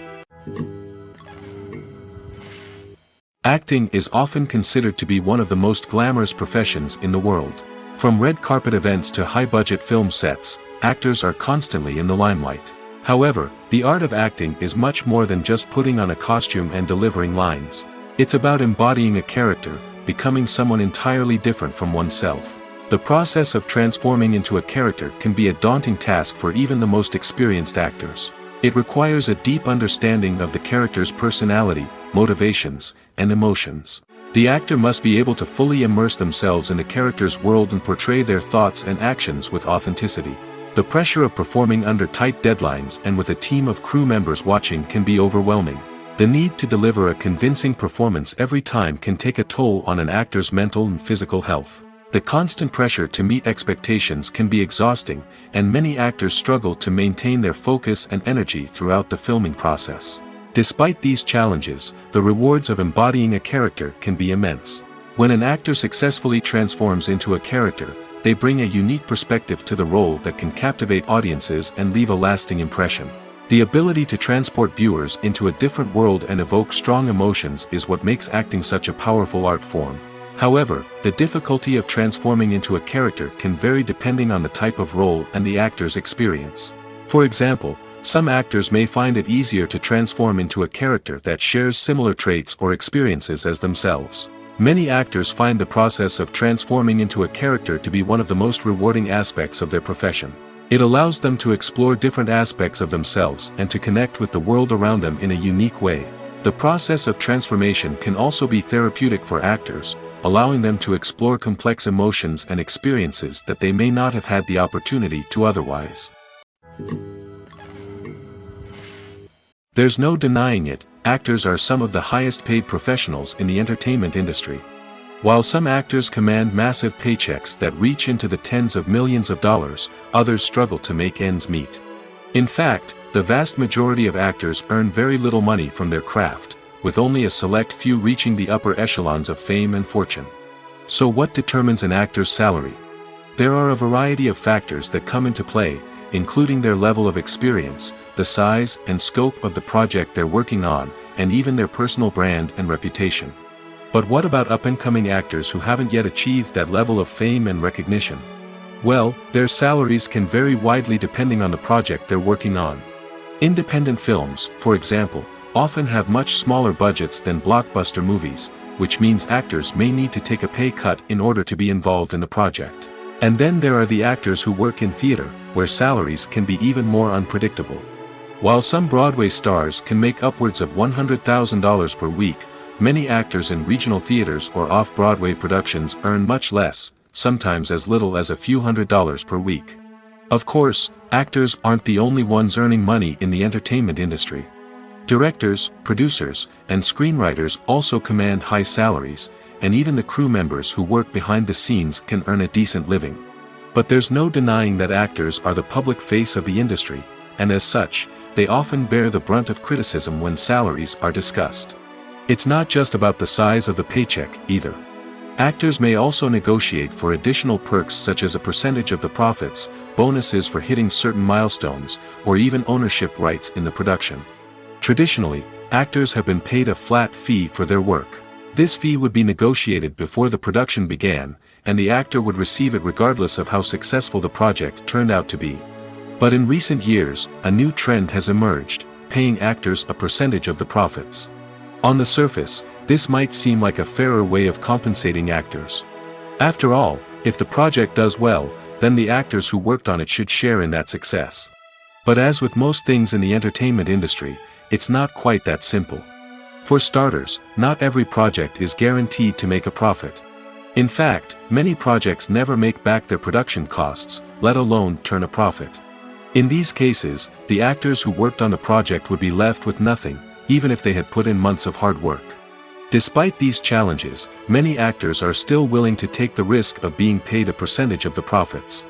Acting is often considered to be one of the most glamorous professions in the world. From red carpet events to high-budget film sets, actors are constantly in the limelight. However, the art of acting is much more than just putting on a costume and delivering lines. It's about embodying a character, becoming someone entirely different from oneself. The process of transforming into a character can be a daunting task for even the most experienced actors. It requires a deep understanding of the character's personality, motivations, and emotions. The actor must be able to fully immerse themselves in the character's world and portray their thoughts and actions with authenticity. The pressure of performing under tight deadlines and with a team of crew members watching can be overwhelming. The need to deliver a convincing performance every time can take a toll on an actor's mental and physical health. The constant pressure to meet expectations can be exhausting, and many actors struggle to maintain their focus and energy throughout the filming process. Despite these challenges, the rewards of embodying a character can be immense. When an actor successfully transforms into a character, they bring a unique perspective to the role that can captivate audiences and leave a lasting impression. The ability to transport viewers into a different world and evoke strong emotions is what makes acting such a powerful art form. However, the difficulty of transforming into a character can vary depending on the type of role and the actor's experience. For example, some actors may find it easier to transform into a character that shares similar traits or experiences as themselves. Many actors find the process of transforming into a character to be one of the most rewarding aspects of their profession. It allows them to explore different aspects of themselves and to connect with the world around them in a unique way. The process of transformation can also be therapeutic for actors, allowing them to explore complex emotions and experiences that they may not have had the opportunity to otherwise. There's no denying it, actors are some of the highest paid professionals in the entertainment industry. While some actors command massive paychecks that reach into the tens of millions of dollars, others struggle to make ends meet. In fact, the vast majority of actors earn very little money from their craft, with only a select few reaching the upper echelons of fame and fortune. So what determines an actor's salary? There are a variety of factors that come into play, including their level of experience, the size and scope of the project they're working on, and even their personal brand and reputation. But what about up-and-coming actors who haven't yet achieved that level of fame and recognition? Well, their salaries can vary widely depending on the project they're working on. Independent films, for example, often have much smaller budgets than blockbuster movies, which means actors may need to take a pay cut in order to be involved in the project. And then there are the actors who work in theater, where salaries can be even more unpredictable. While some Broadway stars can make upwards of $100,000 per week, many actors in regional theaters or off-Broadway productions earn much less, sometimes as little as a few $100s per week. Of course, actors aren't the only ones earning money in the entertainment industry. Directors, producers, and screenwriters also command high salaries, and even the crew members who work behind the scenes can earn a decent living. But there's no denying that actors are the public face of the industry, and as such, they often bear the brunt of criticism when salaries are discussed. It's not just about the size of the paycheck, either. Actors may also negotiate for additional perks such as a percentage of the profits, bonuses for hitting certain milestones, or even ownership rights in the production. Traditionally, actors have been paid a flat fee for their work. This fee would be negotiated before the production began, and the actor would receive it regardless of how successful the project turned out to be. But in recent years, a new trend has emerged, paying actors a percentage of the profits. On the surface, this might seem like a fairer way of compensating actors. After all, if the project does well, then the actors who worked on it should share in that success. But as with most things in the entertainment industry, it's not quite that simple. For starters, not every project is guaranteed to make a profit. In fact, many projects never make back their production costs, let alone turn a profit. In these cases, the actors who worked on the project would be left with nothing, even if they had put in months of hard work. Despite these challenges, many actors are still willing to take the risk of being paid a percentage of the profits.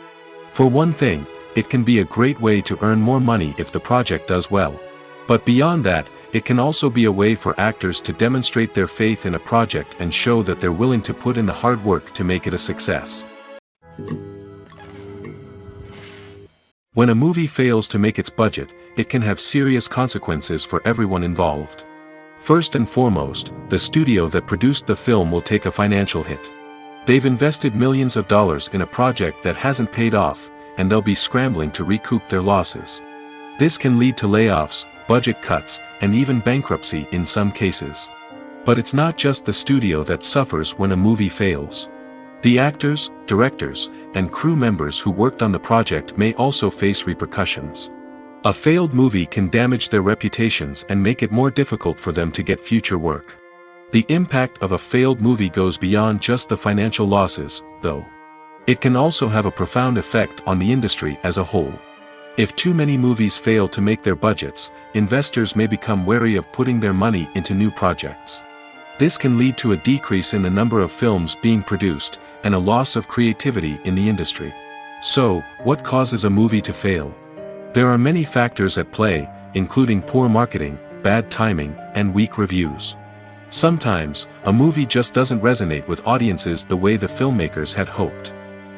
For one thing, it can be a great way to earn more money if the project does well. But beyond that, it can also be a way for actors to demonstrate their faith in a project and show that they're willing to put in the hard work to make it a success. When a movie fails to make its budget, it can have serious consequences for everyone involved. First and foremost, the studio that produced the film will take a financial hit. They've invested millions of dollars in a project that hasn't paid off, and they'll be scrambling to recoup their losses. This can lead to layoffs, budget cuts, and even bankruptcy in some cases. But it's not just the studio that suffers when a movie fails. The actors, directors, and crew members who worked on the project may also face repercussions. A failed movie can damage their reputations and make it more difficult for them to get future work. The impact of a failed movie goes beyond just the financial losses, though. It can also have a profound effect on the industry as a whole. If too many movies fail to make their budgets, investors may become wary of putting their money into new projects. This can lead to a decrease in the number of films being produced, and a loss of creativity in the industry. So, what causes a movie to fail? There are many factors at play, including poor marketing, bad timing, and weak reviews. Sometimes, a movie just doesn't resonate with audiences the way the filmmakers had hoped.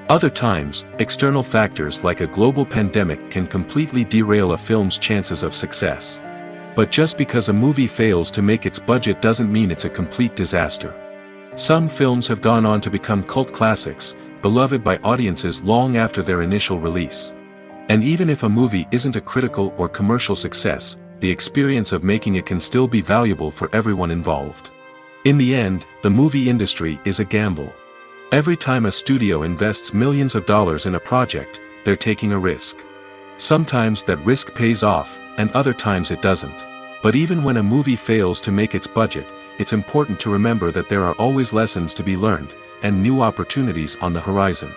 Other times, external factors like a global pandemic can completely derail a film's chances of success. But just because a movie fails to make its budget doesn't mean it's a complete disaster. Some films have gone on to become cult classics, beloved by audiences long after their initial release. And even if a movie isn't a critical or commercial success, the experience of making it can still be valuable for everyone involved. In the end, the movie industry is a gamble. Every time a studio invests millions of dollars in a project, they're taking a risk. Sometimes that risk pays off, and other times it doesn't. But even when a movie fails to make its budget, it's important to remember that there are always lessons to be learned, and new opportunities on the horizon.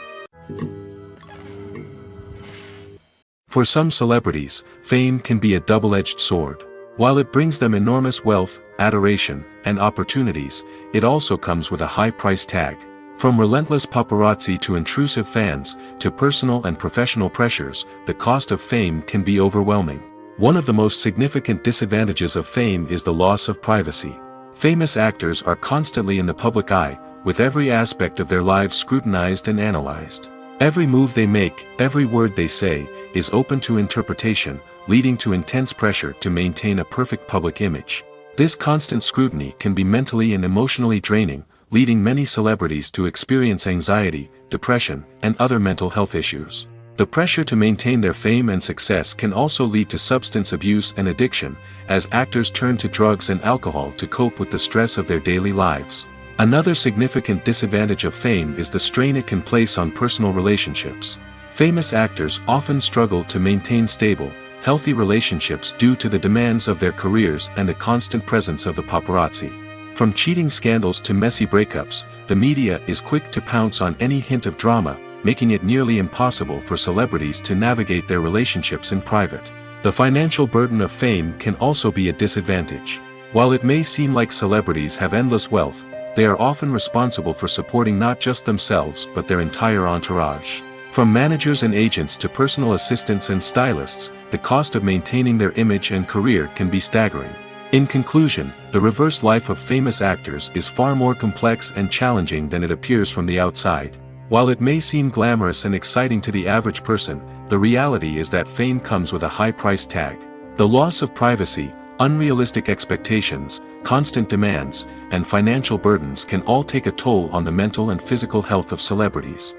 For some celebrities, fame can be a double-edged sword. While it brings them enormous wealth, adoration, and opportunities, it also comes with a high price tag. From relentless paparazzi to intrusive fans, to personal and professional pressures, the cost of fame can be overwhelming. One of the most significant disadvantages of fame is the loss of privacy. Famous actors are constantly in the public eye, with every aspect of their lives scrutinized and analyzed. Every move they make, every word they say, is open to interpretation, leading to intense pressure to maintain a perfect public image. This constant scrutiny can be mentally and emotionally draining, leading many celebrities to experience anxiety, depression, and other mental health issues. The pressure to maintain their fame and success can also lead to substance abuse and addiction, as actors turn to drugs and alcohol to cope with the stress of their daily lives. Another significant disadvantage of fame is the strain it can place on personal relationships. Famous actors often struggle to maintain stable, healthy relationships due to the demands of their careers and the constant presence of the paparazzi. From cheating scandals to messy breakups, the media is quick to pounce on any hint of drama, making it nearly impossible for celebrities to navigate their relationships in private. The financial burden of fame can also be a disadvantage. While it may seem like celebrities have endless wealth, they are often responsible for supporting not just themselves but their entire entourage. From managers and agents to personal assistants and stylists, the cost of maintaining their image and career can be staggering. In conclusion, the reverse life of famous actors is far more complex and challenging than it appears from the outside. While it may seem glamorous and exciting to the average person, the reality is that fame comes with a high price tag. The loss of privacy, unrealistic expectations, constant demands, and financial burdens can all take a toll on the mental and physical health of celebrities.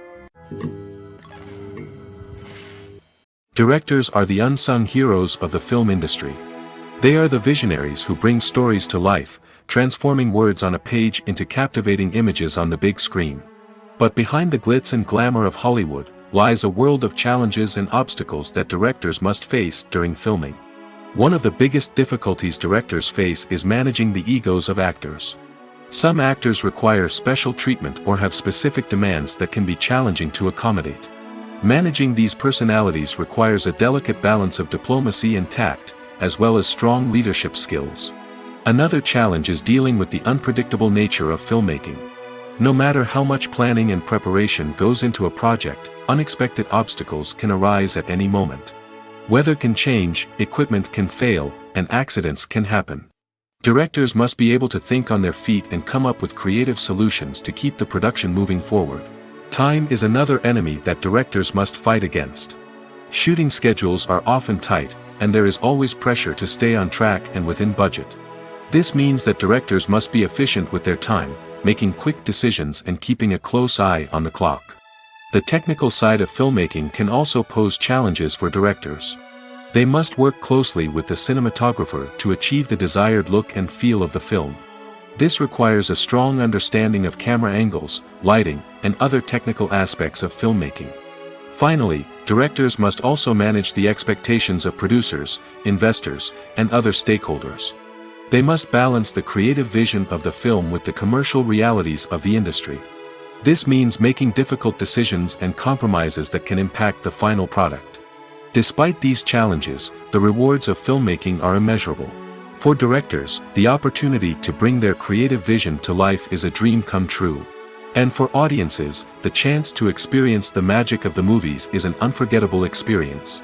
Directors are the unsung heroes of the film industry. They are the visionaries who bring stories to life, transforming words on a page into captivating images on the big screen. But behind the glitz and glamour of Hollywood, lies a world of challenges and obstacles that directors must face during filming. One of the biggest difficulties directors face is managing the egos of actors. Some actors require special treatment or have specific demands that can be challenging to accommodate. Managing these personalities requires a delicate balance of diplomacy and tact, as well as strong leadership skills. Another challenge is dealing with the unpredictable nature of filmmaking. No matter how much planning and preparation goes into a project, unexpected obstacles can arise at any moment. Weather can change, equipment can fail, and accidents can happen. Directors must be able to think on their feet and come up with creative solutions to keep the production moving forward. Time is another enemy that directors must fight against. Shooting schedules are often tight, and there is always pressure to stay on track and within budget. This means that directors must be efficient with their time, making quick decisions and keeping a close eye on the clock. The technical side of filmmaking can also pose challenges for directors. They must work closely with the cinematographer to achieve the desired look and feel of the film. This requires a strong understanding of camera angles, lighting, and other technical aspects of filmmaking. Finally, directors must also manage the expectations of producers, investors, and other stakeholders. They must balance the creative vision of the film with the commercial realities of the industry. This means making difficult decisions and compromises that can impact the final product. Despite these challenges, the rewards of filmmaking are immeasurable. For directors, the opportunity to bring their creative vision to life is a dream come true. And for audiences, the chance to experience the magic of the movies is an unforgettable experience.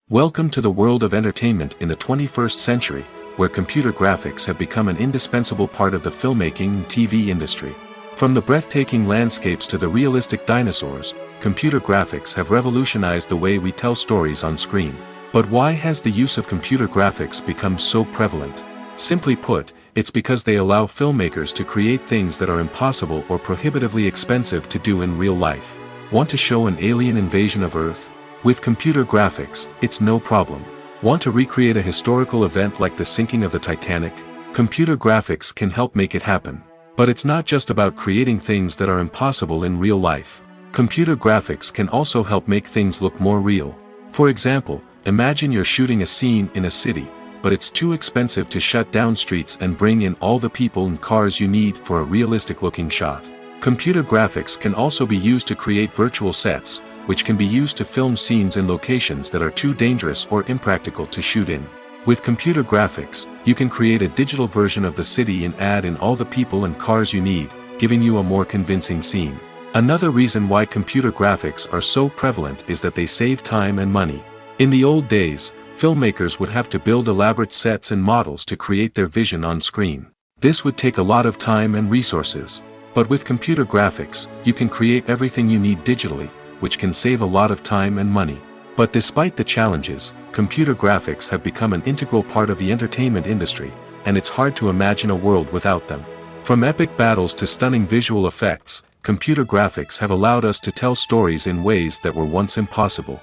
Welcome to the world of entertainment in the 21st century, where computer graphics have become an indispensable part of the filmmaking and TV industry. From the breathtaking landscapes to the realistic dinosaurs, computer graphics have revolutionized the way we tell stories on screen. But why has the use of computer graphics become so prevalent? Simply put, it's because they allow filmmakers to create things that are impossible or prohibitively expensive to do in real life. Want to show an alien invasion of Earth? With computer graphics, it's no problem. Want to recreate a historical event like the sinking of the Titanic? Computer graphics can help make it happen. But it's not just about creating things that are impossible in real life. Computer graphics can also help make things look more real. For example, imagine you're shooting a scene in a city, but it's too expensive to shut down streets and bring in all the people and cars you need for a realistic-looking shot. Computer graphics can also be used to create virtual sets, which can be used to film scenes in locations that are too dangerous or impractical to shoot in. With computer graphics, you can create a digital version of the city and add in all the people and cars you need, giving you a more convincing scene. Another reason why computer graphics are so prevalent is that they save time and money. In the old days, filmmakers would have to build elaborate sets and models to create their vision on screen. This would take a lot of time and resources. But with computer graphics, you can create everything you need digitally, which can save a lot of time and money. But despite the challenges, computer graphics have become an integral part of the entertainment industry, and it's hard to imagine a world without them. From epic battles to stunning visual effects, computer graphics have allowed us to tell stories in ways that were once impossible.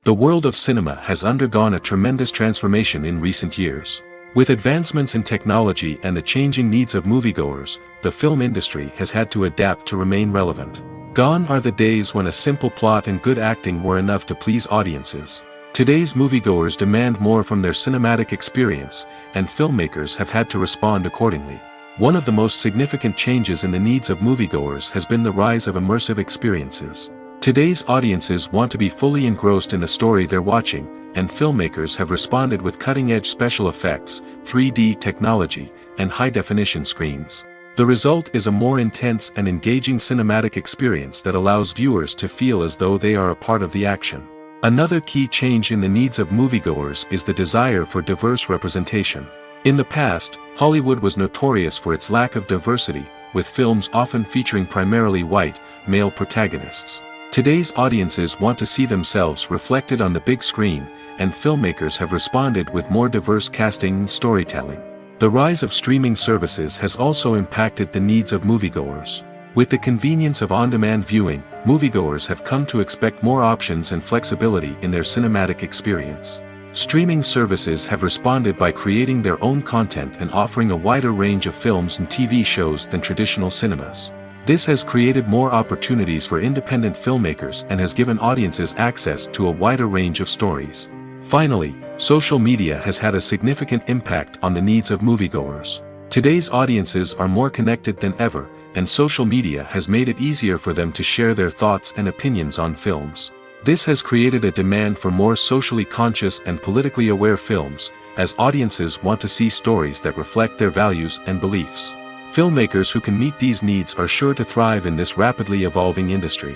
The world of cinema has undergone a tremendous transformation in recent years. With advancements in technology and the changing needs of moviegoers, the film industry has had to adapt to remain relevant. Gone are the days when a simple plot and good acting were enough to please audiences. Today's moviegoers demand more from their cinematic experience, and filmmakers have had to respond accordingly. One of the most significant changes in the needs of moviegoers has been the rise of immersive experiences. Today's audiences want to be fully engrossed in the story they're watching, and filmmakers have responded with cutting-edge special effects, 3D technology, and high-definition screens. The result is a more intense and engaging cinematic experience that allows viewers to feel as though they are a part of the action. Another key change in the needs of moviegoers is the desire for diverse representation. In the past, Hollywood was notorious for its lack of diversity, with films often featuring primarily white, male protagonists. Today's audiences want to see themselves reflected on the big screen, and filmmakers have responded with more diverse casting and storytelling. The rise of streaming services has also impacted the needs of moviegoers. With the convenience of on-demand viewing, moviegoers have come to expect more options and flexibility in their cinematic experience. Streaming services have responded by creating their own content and offering a wider range of films and TV shows than traditional cinemas. This has created more opportunities for independent filmmakers and has given audiences access to a wider range of stories. Finally, social media has had a significant impact on the needs of moviegoers. Today's audiences are more connected than ever, and social media has made it easier for them to share their thoughts and opinions on films. This has created a demand for more socially conscious and politically aware films, as audiences want to see stories that reflect their values and beliefs. Filmmakers who can meet these needs are sure to thrive in this rapidly evolving industry.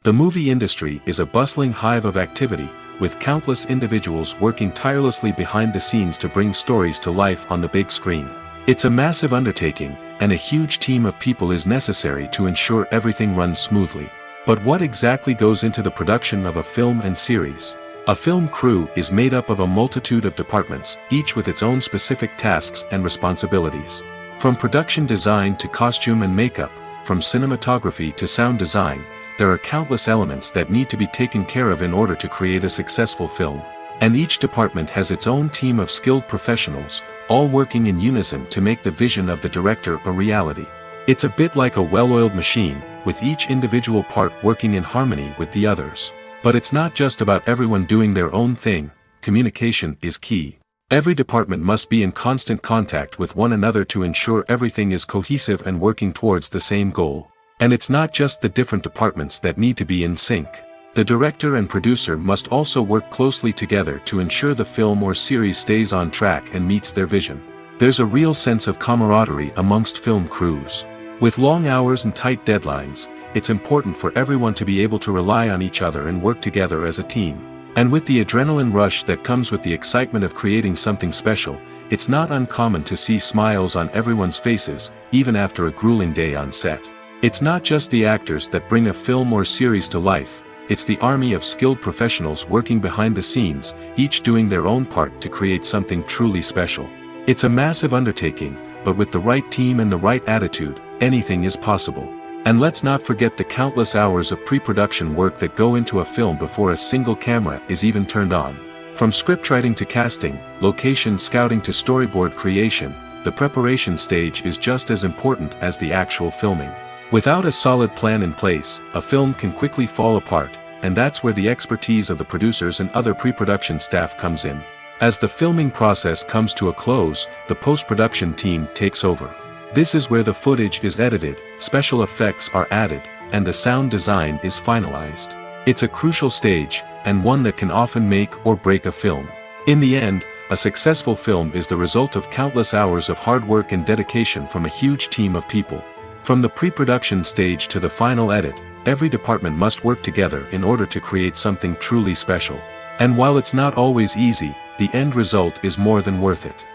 The movie industry is a bustling hive of activity, with countless individuals working tirelessly behind the scenes to bring stories to life on the big screen. It's a massive undertaking, and a huge team of people is necessary to ensure everything runs smoothly. But what exactly goes into the production of a film and series? A film crew is made up of a multitude of departments, each with its own specific tasks and responsibilities. From production design to costume and makeup, from cinematography to sound design, there are countless elements that need to be taken care of in order to create a successful film. And each department has its own team of skilled professionals, all working in unison to make the vision of the director a reality. It's a bit like a well-oiled machine, with each individual part working in harmony with the others. But it's not just about everyone doing their own thing. Communication is key. Every department must be in constant contact with one another to ensure everything is cohesive and working towards the same goal. And it's not just the different departments that need to be in sync. The director and producer must also work closely together to ensure the film or series stays on track and meets their vision. There's a real sense of camaraderie amongst film crews. With long hours and tight deadlines, it's important for everyone to be able to rely on each other and work together as a team. And with the adrenaline rush that comes with the excitement of creating something special, it's not uncommon to see smiles on everyone's faces, even after a grueling day on set. It's not just the actors that bring a film or series to life. It's the army of skilled professionals working behind the scenes, each doing their own part to create something truly special. It's a massive undertaking, but with the right team and the right attitude, anything is possible. And let's not forget the countless hours of pre-production work that go into a film before a single camera is even turned on. From scriptwriting to casting, location scouting to storyboard creation, the preparation stage is just as important as the actual filming. Without a solid plan in place, a film can quickly fall apart, and that's where the expertise of the producers and other pre-production staff comes in. As the filming process comes to a close, the post-production team takes over. This is where the footage is edited, special effects are added, and the sound design is finalized. It's a crucial stage, and one that can often make or break a film. In the end, a successful film is the result of countless hours of hard work and dedication from a huge team of people. From the pre-production stage to the final edit, every department must work together in order to create something truly special. And while it's not always easy, the end result is more than worth it.